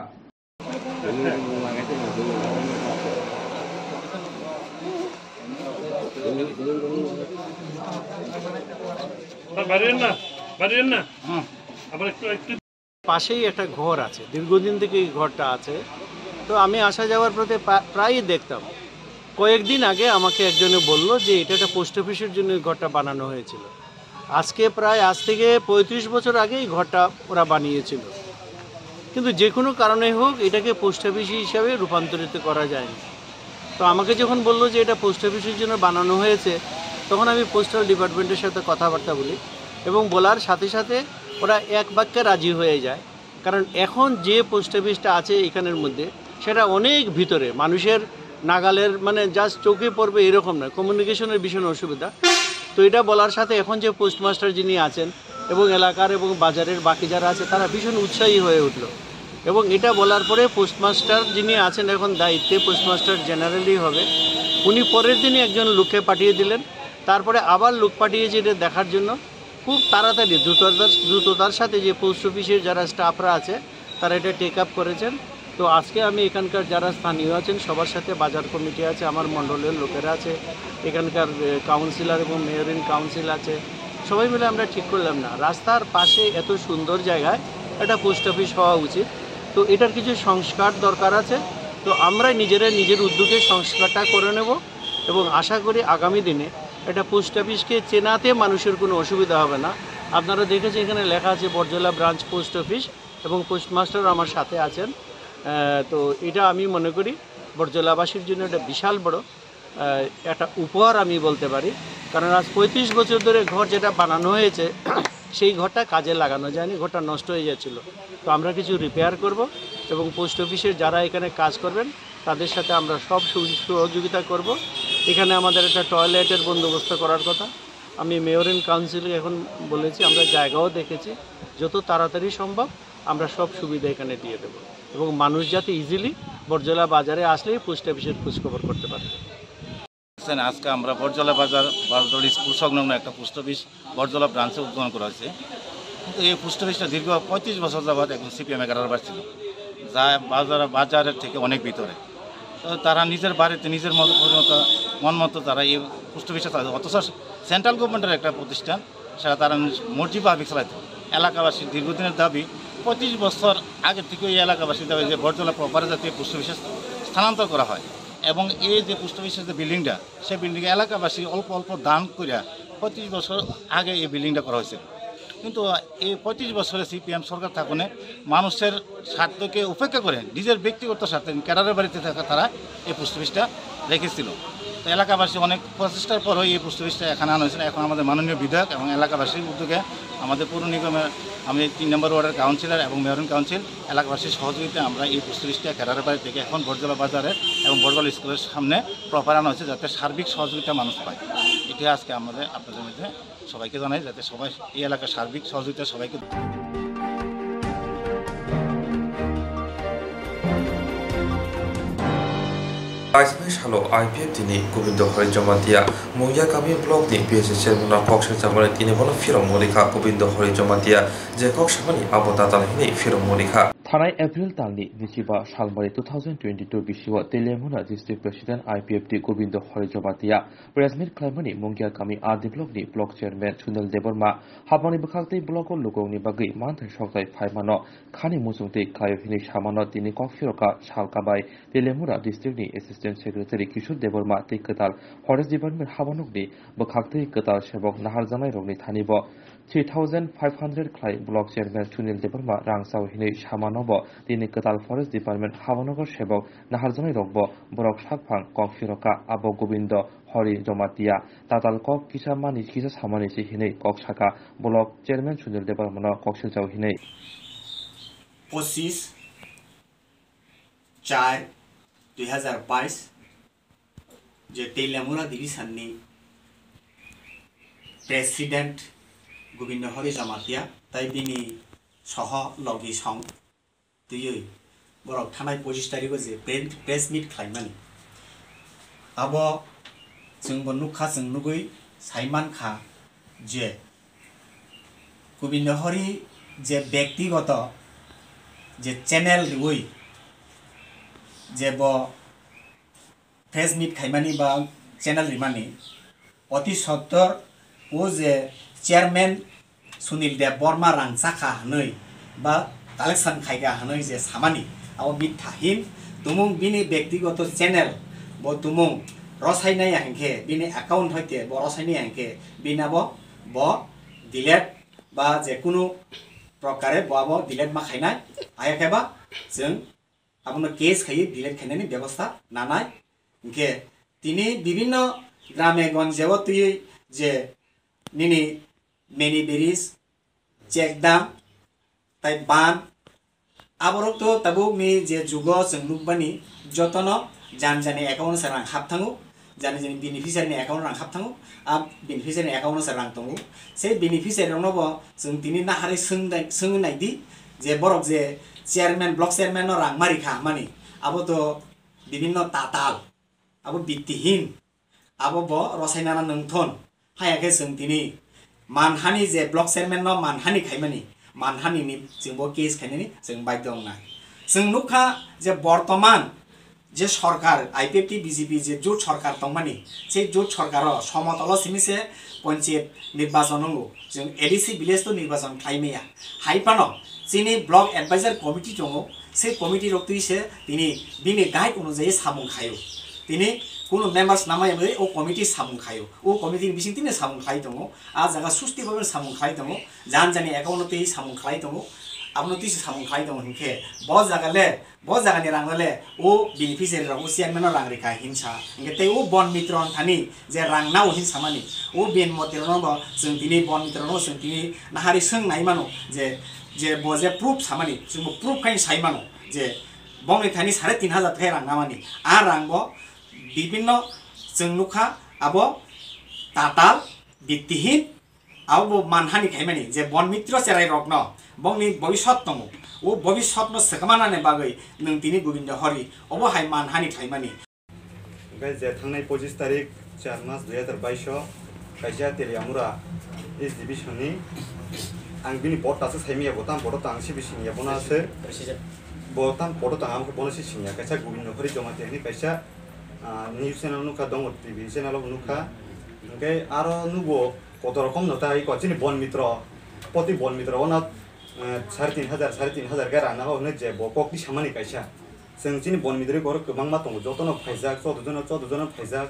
পাশেই একটা ঘর আছে, দীর্ঘদিন থেকে এই ঘরটা আছে, তো আমি আসা যাওয়ার পথে প্রায়ই দেখতাম। কয়েকদিন আগে আমাকে একজনে বলল যে এটা একটা পোস্ট অফিসের জন্য এই ঘরটা বানানো হয়েছিল। আজ থেকে 35 বছর আগে এই ঘরটা ওরা বানিয়েছিল, কিন্তু যে কোনো কারণে হোক এটাকে পোস্ট অফিস হিসাবে রূপান্তরিত করা যায়নি। তো আমাকে যখন বললো যে এটা পোস্ট অফিসের জন্য বানানো হয়েছে, তখন আমি পোস্টাল ডিপার্টমেন্টের সাথে কথাবার্তা বলি, এবং বলার সাথে সাথে ওরা এক বাক্যে রাজি হয়ে যায়। কারণ এখন যে পোস্ট অফিসটা আছে এখানের মধ্যে, সেটা অনেক ভিতরে, মানুষের নাগালের মানে জাস্ট চোখে পড়বে এরকম নয়, কমিউনিকেশনের ভীষণ অসুবিধা। তো এটা বলার সাথে এখন যে পোস্টমাস্টার যিনি আছেন এবং এলাকার এবং বাজারের বাকি যারা আছে তারা ভীষণ উৎসাহী হয়ে উঠল। এবং এটা বলার পরে পোস্টমাস্টার যিনি আছেন এখন দায়িত্বে, পোস্টমাস্টার জেনারেলি হবে, উনি পরের দিনই একজন লোককে পাঠিয়ে দিলেন। তারপরে আবার লোক পাঠিয়েছে এটা দেখার জন্য। খুব তাড়াতাড়ি দ্রুততার সাথে যে পোস্ট অফিসের যারা স্টাফরা আছে তারা এটা টেক আপ করেছেন। তো আজকে আমি এখানকার যারা স্থানীয় আছেন সবার সাথে, বাজার কমিটি আছে, আমার মণ্ডলের লোকেরা আছে, এখানকার কাউন্সিলর এবং মেয়রিন কাউন্সিল আছে, সবাই মিলে আমরা ঠিক করলাম না, রাস্তার পাশে এত সুন্দর জায়গায় একটা পোস্ট অফিস হওয়া উচিত। তো এটার কিছু সংস্কার দরকার আছে। তো আমরা নিজের উদ্যোগে সংস্কারটা করে নেব, এবং আশা করি আগামী দিনে এটা পোস্ট অফিসকে চেনাতে মানুষের কোনো অসুবিধা হবে না। আপনারা দেখেছেন এখানে লেখা আছে বরজলা ব্রাঞ্চ পোস্ট অফিস, এবং পোস্টমাস্টার আমার সাথে আছেন। তো এটা আমি মনে করি বরজলাবাসীর জন্য একটা বিশাল বড় একটা উপহার আমি বলতে পারি। কারণ আজ 35 বছর ধরে ঘর যেটা বানানো হয়েছে সেই ঘরটা কাজে লাগানো যায়নি, ঘরটা নষ্ট হয়ে যাচ্ছিল। তো আমরা কিছু রিপেয়ার করব এবং পোস্ট অফিসের যারা এখানে কাজ করবেন তাদের সাথে আমরা সব সহযোগিতা করব। এখানে আমাদের একটা টয়লেটের বন্দোবস্ত করার কথা, আমি মেয়র অ্যান্ড কাউন্সিলকে এখন বলেছি, আমরা জায়গাও দেখেছি, যত তাড়াতাড়ি সম্ভব আমরা সব সুবিধা এখানে দিয়ে দেব এবং মানুষ যাতে ইজিলি বরজলা বাজারে আসলেই পোস্ট অফিসের খোঁজখবর করতে পারে। আজকে আমরা বরজলা বাজার বারদড়ি স্কুল সংলগ্ন একটা পোস্ট অফিস বরজলা ব্রাঞ্চে উদ্বোধন করা হয়েছে। কিন্তু এই পোস্ট অফিসটা দীর্ঘ 35 বছর যাবৎ এখন সিপিএম কারারবার ছিল, যা বাজারের থেকে অনেক ভিতরে। তো তারা নিজের বাড়িতে নিজের মন মতো তারা এই পোস্ট অফিসটা চালাতো, অথচ সেন্ট্রাল গভর্নমেন্টের একটা প্রতিষ্ঠান, সেটা তারা মর্জি ভাবে চালাইতো। এলাকাবাসীর দীর্ঘদিনের দাবি, 25 বছর আগের থেকে এই এলাকাবাসীর দাবি যে বরজলা প্রপারে জাতীয় পোস্ট অফিসে স্থানান্তর করা হয় এবং এই যে পোস্ট অফিসের যে বিল্ডিংটা, সেই বিল্ডিংয়ে এলাকাবাসী অল্প অল্প দান করিয়া 25 বছর আগে এই বিল্ডিংটা করা হয়েছে। কিন্তু এই 25 বছরে সিপিএম সরকার থাকুনে মানুষের স্বার্থকে উপেক্ষা করে নিজের ব্যক্তিগত স্বার্থে ক্যাডারের বাড়িতে থাকা তারা এই পোস্ট অফিসটা রেখেছিল। তো এলাকাবাসী অনেক প্রচেষ্টার পরও এই পোস্ট অফিসটা এখানে আনা হয়েছিল। এখন আমাদের মাননীয় বিধায়ক এবং এলাকাবাসীর উদ্যোগে আমাদের পৌর নিগমের আমি 3 নম্বর ওয়ার্ডের কাউন্সিলর এবং মেয়র কাউন্সিল এলাকাবাসীর সহযোগিতায় আমরা এই পোস্ট অফিসটা ক্যাডারের বাড়ি থেকে এখন বরজলা বাজারের এবং বরজলা স্কুলের সামনে প্রপার আনা হয়েছে, যাতে সার্বিক সহযোগিতা মানুষ পায়। এটি আজকে আমাদের আপনাদের মধ্যে সবাইকে জানাই, যাতে সবাই এই এলাকার সার্বিক সহযোগিতা সবাইকে। 22 সালো IPF তিনি গোবিন্দ হরি জমা দিয়া মঙ্গিয়া গামী ব্লক ni BSC চেয়ারম্যান কক্সের জামানে তিনি বলো ফিরম মলিখা গোবিন্দ হরি জমা দিয়া যে কক্সামানি আবদাতাল হিনি ফিরম মলিখা थानाय एप्रिल तालनि 25 सालमारि 2022 बिसिव Telangana district president IPFT Govind Harijamatia press meet खालामनानै मंगिया गामि आदि ब्लकनि ब्लक चेयरमैन सुनील देबरमा हाबानि बखागतै ब्लक लोगोनि बागै मानथाय सकथाय फायमानो खानि मुसुंतै खायो हिनि सामानो दिनै कक्सिरका सालकाबाय तेलेंगाना डिस्ट्रिक्टनि एसिस्टेंट सेक्रेटारि किशोर देबरमा तै कताल फरेस्ट डिपार्टमेंट हाबानकनि बखागतै कताल सेबक नाहारजानाय रगनि थानिब 3500 खाय ब्लक चेयरमैन सुनील देबरमा रांसाव हिनै सामानो दिनै कताल फरेस्ट डिपार्टमेंट हाबानगर सेबक नाहारजानाय रगब बरक साकफां कक्सिरका आबो गोविंद हरि जमातिया ताताल कक किसा सामानिसि हिनै कक्साका ब्लक चेयरमैन सुनील देबरमा कक्सिलजाव हिनै 25/4/2022 जे तेलेंगाना डिविजननि प्रेसिडेंट गोविंद हरि जमातिया ताई बिनि सह लगी सं तुयै बरक थानाय 25 तारिख जे प्रेस मिट खालामनानै अब जोंबो नुखा जों नुगै साइमानखा जे गोविंद हरि जे व्यक्तिगत जे चैनल रुई जे ब प्रेस मिट खालामनानै बा चैनल रिमानि अति सत्तर ओ जे चेयरमैन सुनील देव बर्मा रांसाखा हनै बा कालेक्शन खायगा हनै जे सामानि अब बि थाहिन तुमुं बिनि व्यक्तिगत चैनल ब तुमुं रसायनाय हंखे बिनि अकाउंट हइते ब रसायनाय हंखे बिनाब ब डिलीट बा जे कुनु प्रकारे बब डिलीट मा खायनाय आयाखेबा जों आपनो केस खाइ डिलीट खायनायनि व्यवस्था नानाय हंखे तिनि विभिन्न ग्रामे गंजेव तुय जे निनि मेनी बेरिज चेकदाम ताई बान आबरक तो तबु मी जे जुगो जों नुबानि जतन जान जानि एकाउन्ट से रां हाबथाङो जानि जानि बेनिफिशियारिनि एकाउन्ट रां हाबथाङो आ बेनिफिशियारिनि एकाउन्ट से रां दङो से बेनिफिशियारियावनोबो जों दिनि नाहारै सोंनायदि जे बरक जे चेयरमैन ब्लक चेयरमैन रां मारिखा मानि आबो तो विभिन्न ताताल आबो बित्तिहीन आबो ब रसायनाना नंथन हायाखे जों दिनि मानहानि जे ब्लक चेयरमैन न मानहानि खायमानि मानहानि जोंबो केस खायनायनि जों बाध्य ना जों नुखा जे बर्तमान जे सरकार IPFT BJP जे जोट सरकार दंमानि से जोट सरकार समतल सिमिसे पंचायत निर्वाचन नंगौ जों ADC विलेज तो निर्वाचन खायमेया हाइपानो जिनि ब्लक एडवाइजर कमिटि दङ से कमिटि रक्तिसे दिनि बिनि गाइड अनुसार सामुं खायो दिनि কোনো মেম্বার্স নামাই ও কমিটি সামুং খায়ো ও কমিটির বিসিং তিনে সামুং খাই দङ आ जागा सुस्ति भाबे सामुं खाइ दङ जान जानि एकाउन्टते सामुं खाइ दङ abno tisi samung khai dong hinke bo jagani rangle o beneficiary rok chairman rang rekha hinsa hinke te o bon mitron thani je rang nau hin samani o ben motel no bo jeng tini bon mitron no jeng tini nahari seng nai mano je bo je proof samani jeng proof kain sai mano je bongni thani 3500 thai rang namani a rang bo bibinno jeng nukha abo tatal bittihin abo manhani khaimani je bon mitro cherai rokno bongni bhabishyat tongo o bhabishyat no sekamanane bagai nung tini gobind hori obo hai manhani khaimani gai je thangnai 25 tarik 4 mas 2022 kaisa teliamura is division ni ang bini bot tase saimia botam bot tang si bisini bona ase botam bot tang bona si sinya kaisa gobind hori joma teni kaisa news channel nuka dong tv channel nuka gai aro nubo কত রকম নতা এই কচিনি বন মিত্র প্রতি বন মিত্র ওনা 3500 গে রান্না হনে যে বককি সামানি কাইসা जोंचिनि बन मिद्रि गर गोबां मा दङ जतन फाइजाक 14 जन फाइजाक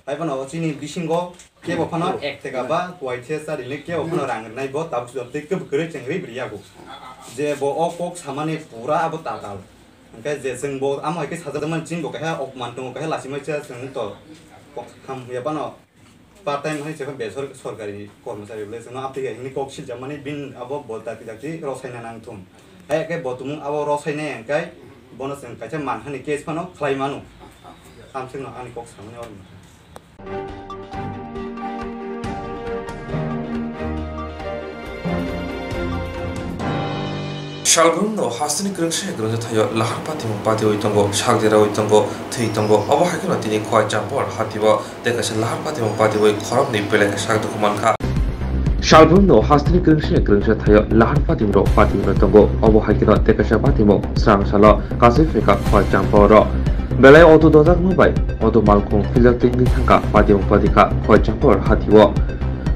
आइबन अचिनि बिसिंगो केबो फनो 1 टाका बा क्वाइथे सारिने केबो फनो रांगनाय बो ताबु जते कब गरे चंगरि ब्रियागो जे बो अ कोक सामानि पुरा अब ताताल ओंखाय जे जों बो आमायके साजादमान जिंगो काहे अपमान दङ काहे लासिमायचा जों त खाम याबानो पार्ट टाइम है जेखौ बेसर सरकारि कर्मचारिब्ले जों आप्लिके हिनि कोक सिलजामानि बिन अब बोलताति दाति रसायना नांथुम आयके बतुम अब रसायना एंकाय bonus yang kaca manhan ni case pano klay manu amsing no ani kok samane or Shalbun no hasini krungshe grunja thayo lahar pati oitongo shagdera oitongo theitongo abo hakino tini khoi champor hatibo dekase lahar pati oi khoram ni pele shagdu kumanka Shalbun hastini krungshe thayo lahar patimro tongo obo hakino dekase patimo srangsalo kasifika khoi champoro belai oto dozak nubai oto malkhung filak tingi thangka patika khoi champor hatibo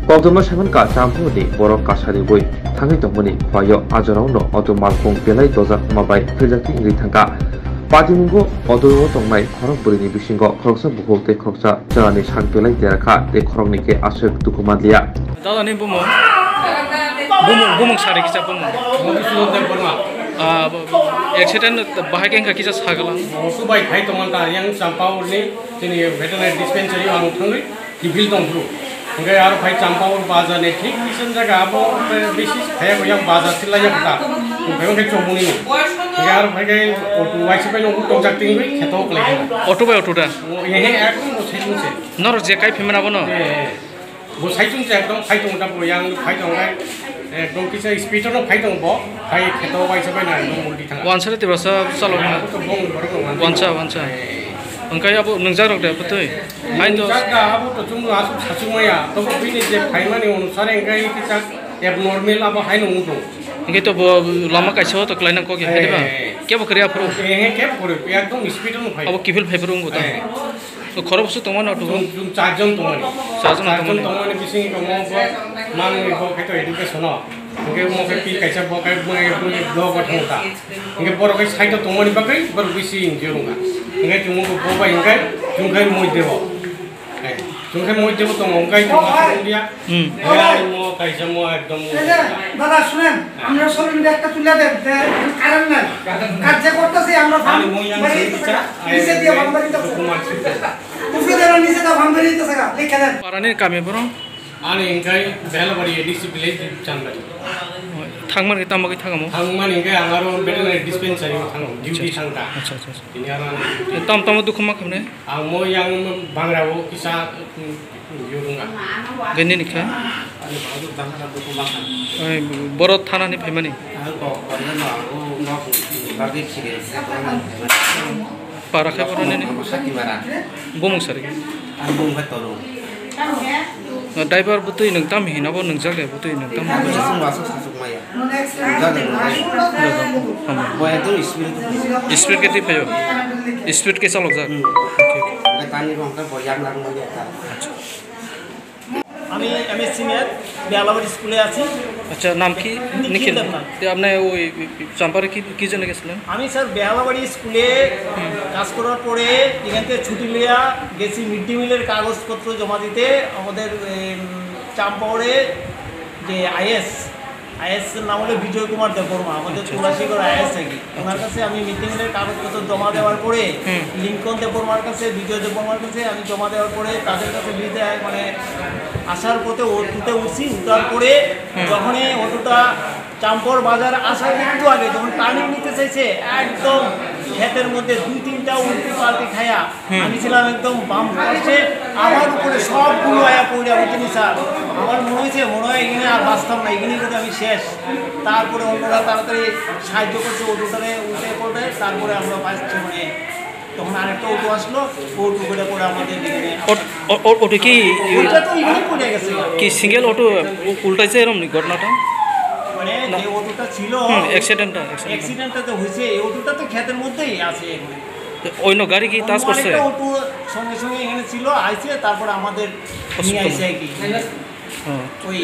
Koktwma semanka champoni borok kasari boi thangi tongmani khoyo ajorauno oto malkhung belai dozak mabai filak tingi thangka Patimungo oto tongnai khorok burini bisingo khoroksa bukokte khoroksa jarani sangpelai derakha de khorokni ke asek dukumadlia Dada ni bumung sari kita bumung. Accident bahaya kan kita sagalang. Waktu baik hai teman ta yang campur ni sini veterinary dispensary orang thangui dibil tongru. Enggak yaar hai campur bazar ni ठीक किसन जगह आप बिसिस है को yang bazar sila yang kita. Memang kita coba ni. Enggak yaar hai के auto wise पे लोग टोक जाते हैं खेतों के लिए. Auto by auto dah. ये है एक वो सही से. Nor jekai pemena bono. वो सही से एकदम फाइट होता है yang फाइट होगा एकदम किसी स्पीड में फाइट होगा फाइट खेतों वाइस पे ना एकदम उल्टी था Wansa tu berasa selalu. Wansa. Engkau apa nengjar orang dia betul. Hain tu. Jaga apa tu cuma asal satu ya. Tu begini je faid mana orang sare engkau kita abnormal apa hain orang tu. Engkau tu lama kaisa tu kelainan kau kira apa? Kau kerja pro. Kau pro. एकदम speed में fight. Apa kibul fiber orang tu. तो खराब से तुम ना तुम चार्जन तुम्हारी बिसिंग को मो मान को के तो एजुकेशन इनके मो के पी कैसे बो के दो गठनता इनके पर के साइड तुम्हारी बकई बर बिसिंग जरूंगा इनके तुमको बोबा इनके तुमके मोय देबो तुमके मोय देबो तो उनका ही तुम दिया मो कैसे मो एकदम दादा শুনেন আমরা সবাই একটা তুলে দেন কারণ নাই কাজ করতেছি আমরা নিচে দিয়ে বাংলাদেশ উফরের নিচে দা বাংলাদেশ থেকে লিখে দেন পারানি কামে বরং আনি ইনকাই বেলবাড়ি এডিসি ভিলেজ চানবাড়ি থাংমান কি তামাকি থাগামো থাংমান ইনকাই আমারো ভেটেরিনারি ডিসপেন্সারি থাং ডিউটি থাংতা আচ্ছা ini aran tam dukhuma khamne angmo yang bangrao kisa yurunga geni nikha boro thana ni phemani para khe boro ni bomong sari bom kha toru driver butui nang tam hina bo nang jagre butui nang tam masuk maya boy itu speed ke ti phayo speed ke salok jak okay tani rongka boyang lang maya আমি MS senior বেলাবাড়ি স্কুলে আছি আচ্ছা নাম কি নিখিল তে আপনি ওই চাম্পারে কি জন্য গেছিলেন আমি স্যার বেলাবাড়ি স্কুলে কাজ করার পরে এখান থেকে ছুটি লিয়া গেছি মিড ডে মিলের কাগজপত্র জমা দিতে আমাদের চাম্পাওড়ে যে আইএস নাম হলো বিজয় কুমার দেববর্মা, আমাদের তুলাসীগড় আইএস থাকি। ওনার কাছে আমি মিটিংয়ের কাগজপত্র জমা দেওয়ার পরে লিঙ্কন দেববর্মার কাছে, বিজয় দেববর্মার কাছে আমি জমা দেওয়ার পরে তাদের কাছে মানে আসার পথে অটোতে উঠছি। উঠার পরে যখনই অটোটা চাম্পর বাজার আসার একটু আগে যখন টার্নিং নিতে চাইছে, একদম ক্ষেতের মধ্যে 2-3টা উল্টি পাল্টি খায়া আমি ছিলাম একদম বাম পাশে, আমার উপরে সবগুলো আয়া পড়ে উঠেনি স্যার। আমার মনে হয় এখানে আর বাঁচতাম না, এখানে কিন্তু আমি শেষ। তারপরে অন্যরা তাড়াতাড়ি সাহায্য করছে অটোটারে উল্টে পড়ে, তারপরে আমরা বাঁচছি। মানে তখন আরেকটা অটো আসলো, অটো করে পড়ে আমাদের অটো কি ওইটা তো এখানে পড়ে গেছে কি সিঙ্গেল অটো উল্টাইছে এরকম ঘটনাটা? মানে যে অটোটা ছিল অ্যাক্সিডেন্টটা তো হয়েছে, এই অটোটা তো ক্ষেতের মধ্যেই আছে। অন্য গাড়ি কি টাচ করছে? অটো সঙ্গে সঙ্গে এখানে ছিল, আইছে, তারপরে আমাদের নিয়ে আইছে কি ওই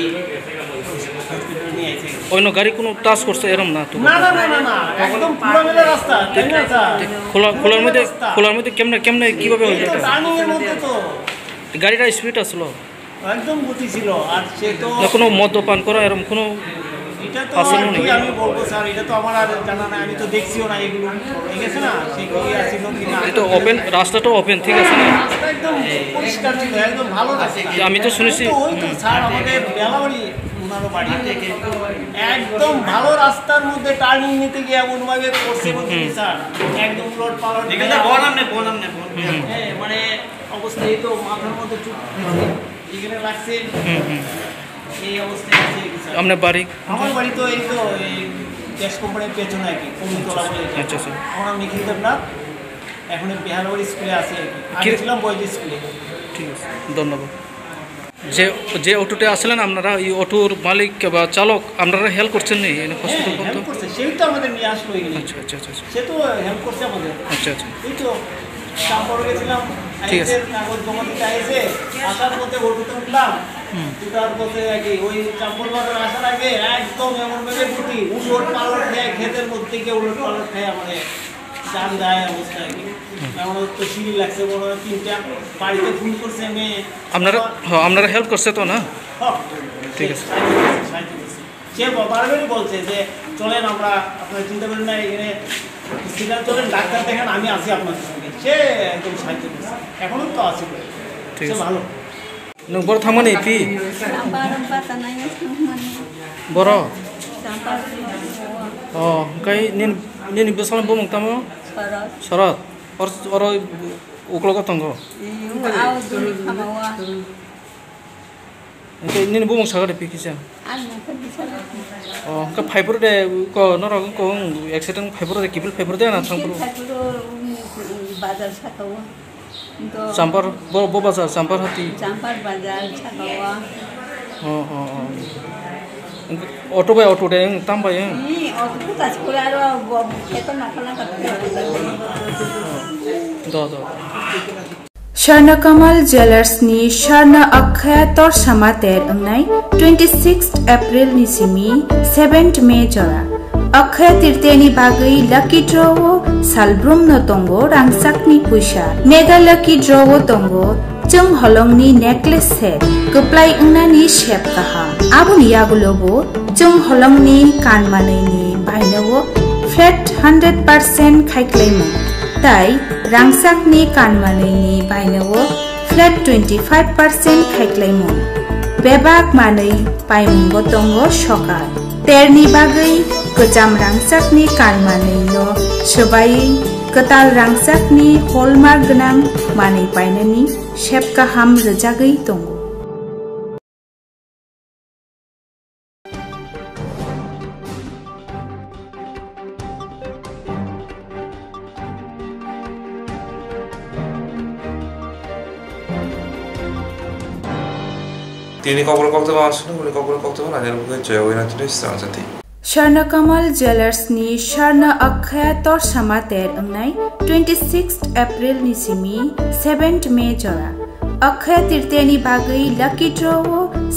অন্য গাড়ি কোনো টাচ করছে এরকম না তো? না না না না, একদম খোলামেলা রাস্তা, তাই না স্যার? খোলার মধ্যে কেমনে কিভাবে হলো এটা? টার্নিং এর মধ্যে তো গাড়িটা স্পিড আসলো, একদম গতি ছিল। আর সে তো কোনো মদ্যপান করা এরকম কোনো এটা তো আমি বলবো স্যার, এটা তো আমার আর জানা না, আমি তো দেখছিও না এগুলো, ঠিক আছে না? সে কি আসছিল কিনা? এটা ওপেন, রাস্তাটা ওপেন, ঠিক আছে না? রাস্তা একদম পরিষ্কার ছিল, একদম ভালো রাস্তা। আমি তো শুনেছি ওই তো স্যার আমাদের বেলাবাড়ি ওনারও বাড়ি থেকে একদম ভালো রাস্তার মধ্যে টার্নিং নিতে গিয়ে এমন ভাবে করছে স্যার, একদম উলট পালট মানে অবস্থা। এই তো মাথার মধ্যে চুপ এখানে লাগছে, এই অবস্থায় আছে। আপনার বাড়ি? আমার বাড়ি তো এই তো গ্যাস কোম্পানির পেছনে আর কি, কমিতলা বলে। আচ্ছা স্যার, আমার নাম নিখিল দেবনাথ, এখন বিহারবাড়ি স্কুলে আছে আর কি, আমি ছিলাম বয়েজ স্কুলে। ঠিক আছে, ধন্যবাদ। যে অটোতে আসলেন আপনারা, এই অটোর মালিক বা চালক আপনারা হেল্প করছেন নি? হেল্প করছে, সেই তো আমাদের নিয়ে আসলো এখানে। আচ্ছা আচ্ছা আচ্ছা, সে তো হেল্প করছে আমাদের। আচ্ছা আচ্ছা, এই তো চাম্পর গেছিলাম, ঠিক আছে, কাগজ জমা দিতে আইছে, আসার পথে অটোতে উঠলাম, উঠার পথে আর কি ওই চাম্পর বাজার আসার আগে একদম এমন ভাবে ঘুটি উলট পালট খেয়ে, ক্ষেতের মধ্যে থেকে উলট পালট খেয়ে মানে জান দেয় অবস্থা আর কি। এমন তো সিঁড়ি লাগছে বড় 3টা, বাড়িতে ফোন করছে মেয়ে। আপনারা হেল্প করছে তো না? ঠিক আছে, সে বারবারই বলছে যে চলেন আমরা, আপনারা চিন্তা করেন না, এখানে হসপিটাল চলেন, ডাক্তার দেখেন, আমি আছি আপনাদের সঙ্গে। সে একদম সাহায্য করছে, এখনো তো আছে, সে ভালো। বড় থামানি পি বড় কাই নিন বেসাল বমং তামো শরৎ or uklo ko tonggo ini bumung sagar de pikisa oh ka fiber de ko noro ko accident fiber de kibul fiber de na thang pro bazar sakawa sampar bo bazar sampar hati sampar bazar sakawa auto by auto de tam by auto tas pura ro eto nakala do Swrangchati Jewellers ni Swarna Akhaya tor samater angnai 26th April ni simi 7th May jora Akhaya tirteni bagai lucky draw salbrum no tongo rangsak ni puisa mega lucky draw tongo chung holong ni necklace set kuplai ungna ni shape kaham abuni yagulobo chung holong ni kanmanai ni bainawo flat 100% khaiklaimo tai rangsak ni kanmanai ni bainawo flat 25% khaiklaimo bebak manai paimbo tongo shokal terni bagai kecham rangsak ni kanmanai no sobai ketal rangsak ni hallmark gnang manai painani shape kaham rejagai tongo তিনি Kokborok আসলে উনি Kokborok না জানেন বুঝে জয় হইনা তিনি Swrangchati Swrangchati Jewellers ni Swarna Akhaya tor samater angnai 26th April ni simi 7th May jora Akhaya tirteni bagai lucky draw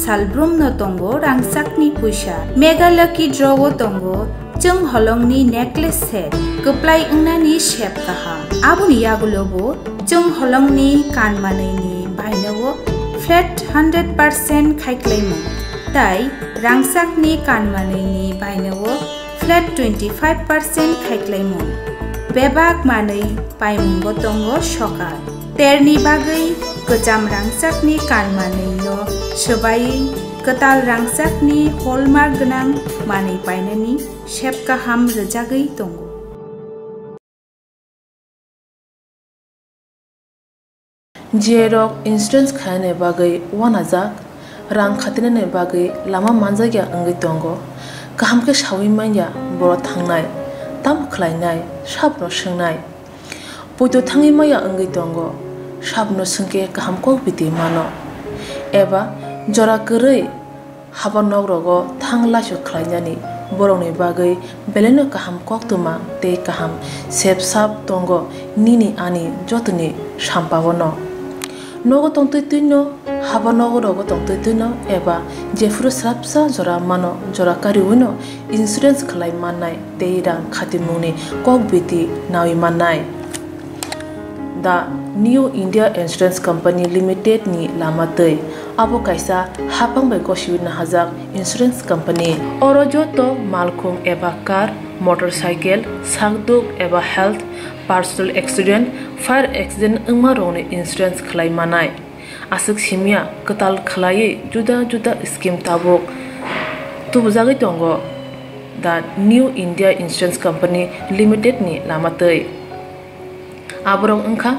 salbrum no tongo rangsak ni puisa mega lucky draw tongo chung holong ni necklace set kuplai ungna ni shape kaham abuni yagulobo chung holong ni kanmanai ni bainawo flat 100% khaiklaimo tai रांसाकनि कानमानैनि बायनोवो flat 25% खायख्लायमोन बेबाग मानै पायमुंगो दंगो सकार तेरनि बागै गोजाम रांसाकनि कानमानैनो सोबायै कताल रांसाकनि हलमार्क गोनां मानै पायनानि shape गाहाम रोजागै दंगो जेरक insurance खायने बागै वानाजाक रां खाथिने बागै लामा मानजागिया अंगै दंगो गाहामके सावै माइया बर' थांनाय ताम खलायनाय साबनो सोंनाय पयतो थाङै माइया अंगै दंगो साबनो सोंके गाहामको बिदि मानो एबा जरा गोरै हाबा नगरगो थांलासो खलायनानि बर'नि बागै बेलेनो गाहाम कोक्तमा ते गाहाम सेब साब दंगो निनि आनि जतनि साम्पावनो नगो तंतैनो हाबा नगरगो तंतैनो एबा जेफुरु स्राबसा जरा मानो जरा कारिवनो इन्सुरेन्स खलाय माननाय ते रां खातिमुनि कक बिति नावि माननाय दा new India insurance company limited नि लामातै आबो कायसा हापांबाय गसिबिनो हाजाक इंश्योरेंस कंपनी अरजो तो मालखुम एबा कार मोटरसाइकेल सागदुक एबा health personal accident fire accident अंगमा रोने इंश्योरेंस खलाय मानाय आसक सिमिया कताल खलायै जुदा जुदा स्कीम ताबोक तुबजागै दंगो दा new India insurance company limited नि लामातै आबरं अंखा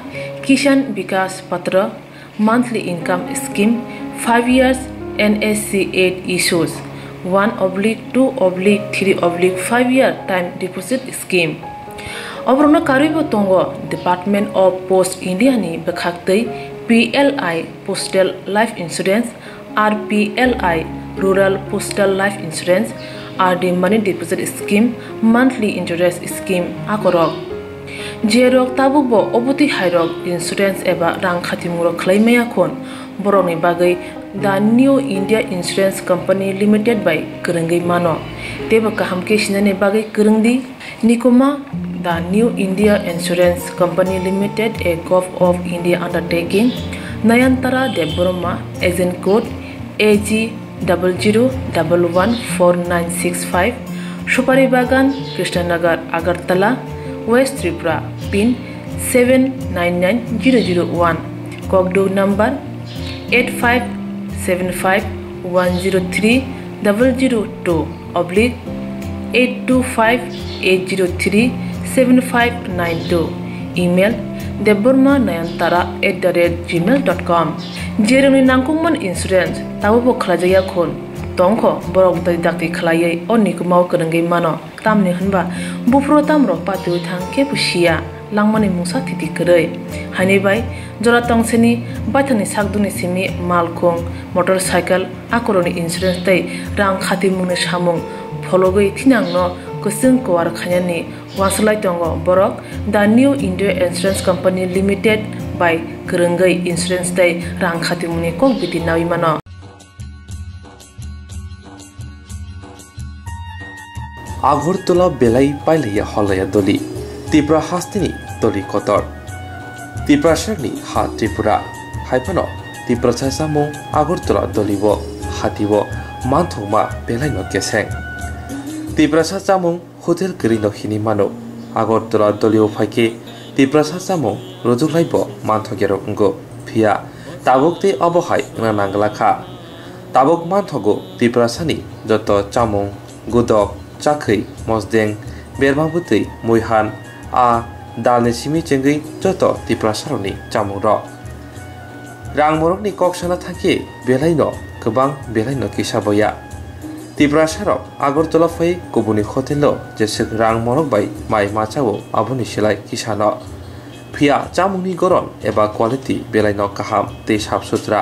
किसान विकास पत्र monthly income scheme 5 years NSC 8 issues 1/2/3/5 year time deposit scheme अब्रनो कारिबो तंगो डिपार्टमेंट ऑफ पोस्ट इंडिया नि बखाक्तै PLI postal life insurance RPLI rural postal life insurance RD money deposit scheme monthly interest scheme आकरक जेरक ताबुबो अबुति हायरक इंश्योरेंस एबा रां खातिमुरो खलायमाया खन बर'नि बागै दा new India insurance company limited बाय गोरोंगै मानो तेबो काहामके सिनाने बागै गोरोंदि निकोमा दा new India insurance company limited a gov of India undertaking Nayantara Debbarma agent code AG00114965 Supari बागान Krishnanagar Agartala West Tripura pin 799001 Kokdo number 8575102825-825-803-7592 email debormanayantara@gmail.com jeroni nangkungman insurance tabobo khlajaya khon tongko borok dai dakti khlaयै onikumaw korongei mano tamni hanba bufro tamro patu thangke pusia langmani musa thiti korei hani bai jora tongseni bathani sakduni simi malkhong motorcycle akoroni insurance tai rang khati mungni samung phologoi thinangno kusung kwar khanyani waslai tongo borok the new india insurance company limited by korongei insurance tai rang khati mungni kok biti nawi mano Agartala বেলাই পাইলাইয়া হলাইয়া দলি ত্রিপুরা হাস্তিনি দলি কতর ত্রিপুরা সারনি হা Tripura হাইফানো Tripura সাইসামু Agartala দলিব হাতিব মানথংমা বেলাইন কেসেং Tripura সাচামু hotel গরিন হিনি মানো আগরতলা দলিও ফাইকে ত্রিপুরা সাচামু রজুলাইব মানথগের অঙ্গ Villa তাবকতে অবহাই নানাংলাখা তাবক মানথগো Tripura Sunny যত চামুং গুদক চাখै মজদেং बेरमाबुतै मुइहान आ दालनि सिमि चेंगै जत तिप्रासारनि चामुर रांमरकनि कक्साना थांखि बेलायनो गोबां बेलायनो किसाबया तिप्रासारक आगरतला फै गुबुननि हटेलो जेसे रांमरक बाय माइ माचावो आबुनि सिलाय किसानो फिया चामुनि गरन एबा क्वालिटी बेलायनो काहाम दै साफ सुथरा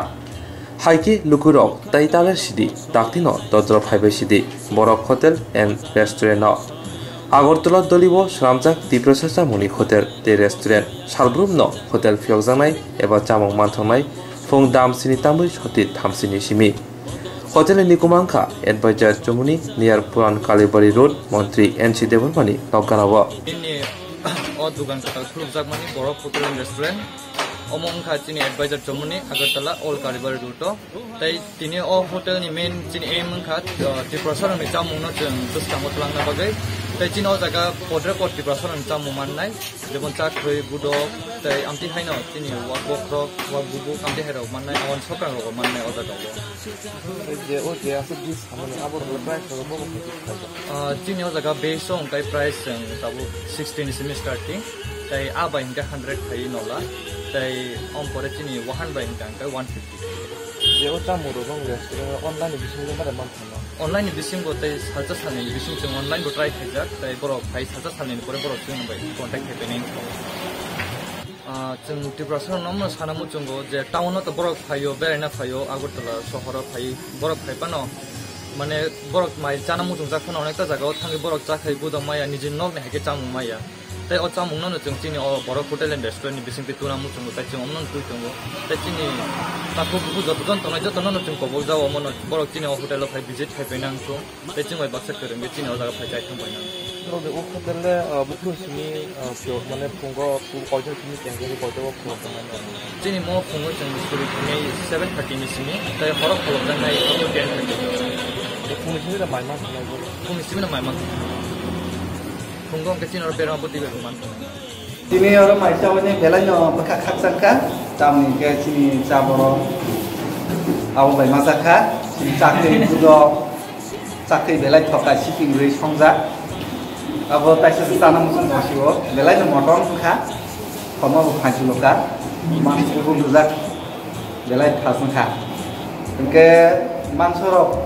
हाइके लुकुरक ताइतालेर सिदि दाक्तिनो दद्र फाइबाय सिदि बरक होटेल एंड रेस्टुरेंट আগরতলা দলিব স্বরামজাক ত্রিপুরা চামুনি হোটেল তে রেস্টুরেন্ট সালব্রুমনো হোটেল ফিয়কজাनाय एबा चामुं मानथंनाय फुं दामसिनि तामै सति थामसिनि सिमि होटेल निकुमांखा एडभाइजर चमुनि नियर पुरान कालीबाड़ी रोड मंत्री एनसी देवरमानि नगानाव ओ दुकान कताल खुलुमजाक मानि बरफ hotel restaurant omongkha chini advisor chomuni agartala all karibar ruto tai tini o hotel ni main chini aim mangkha triprasar ni chamung no chung dustamo tlangna bagai tai chini o jaga podre pot triprasar ni chamung mannai jebon chakroi budok tai amti haino chini wakrok wabubu amti hairo mannai awan sokang ro mannai o jaga je o je asu dis hamani abor price ro bo chini o jaga base on kai price tabu 16 semester starting tai aba inga 100 khai nola tai om pore chini 1 by inga kai 150 je o tamu ro bong restaurant online bising le mara man thana online bising go tai saja sane bising chung online go try thajak tai borok khai saja sane pore borok chung bai contact happening chung triprasar nomno sanamu chungo je town to borok phayo berena phayo agartala sohora phai borok phai pano মানে borok mai chanamu chung jakhono onekta jagao thangi borok chakhai budam maya nijin nok ne hake chamung maya tai o chamung no chung chini o borok hotel and restaurant ni bising pituna mu chung tai chung omnon tu chung tai chini takho bu joton tonai joton no chung kobol jawo mono borok chini o hotel phai visit khai penang chung tai chung oi baksa kereng chini o jaga phai jai thang baina ro o hotel le bukun sini pyo mane pungo pu order sini tengge ko to ko chini mo pungo chung suri ni 7:30 ni sini tai horok kolok dan nai 10:30 Fungsinya mai man thana go fungsinya mai man funggong kecil orang berang putih berumah. Sini orang macam ni belanya bekas sangka, kami ke sini caboro, awal bayi masakan, sini cakri juga, cakri belai thokai shipping rate hongza, awal taisi sana musim masih belanya motor kah, kamu bukan ciloka, masih pun juga belai khasnya kah, ke mansorok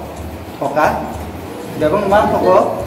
thokai, jabang man thoko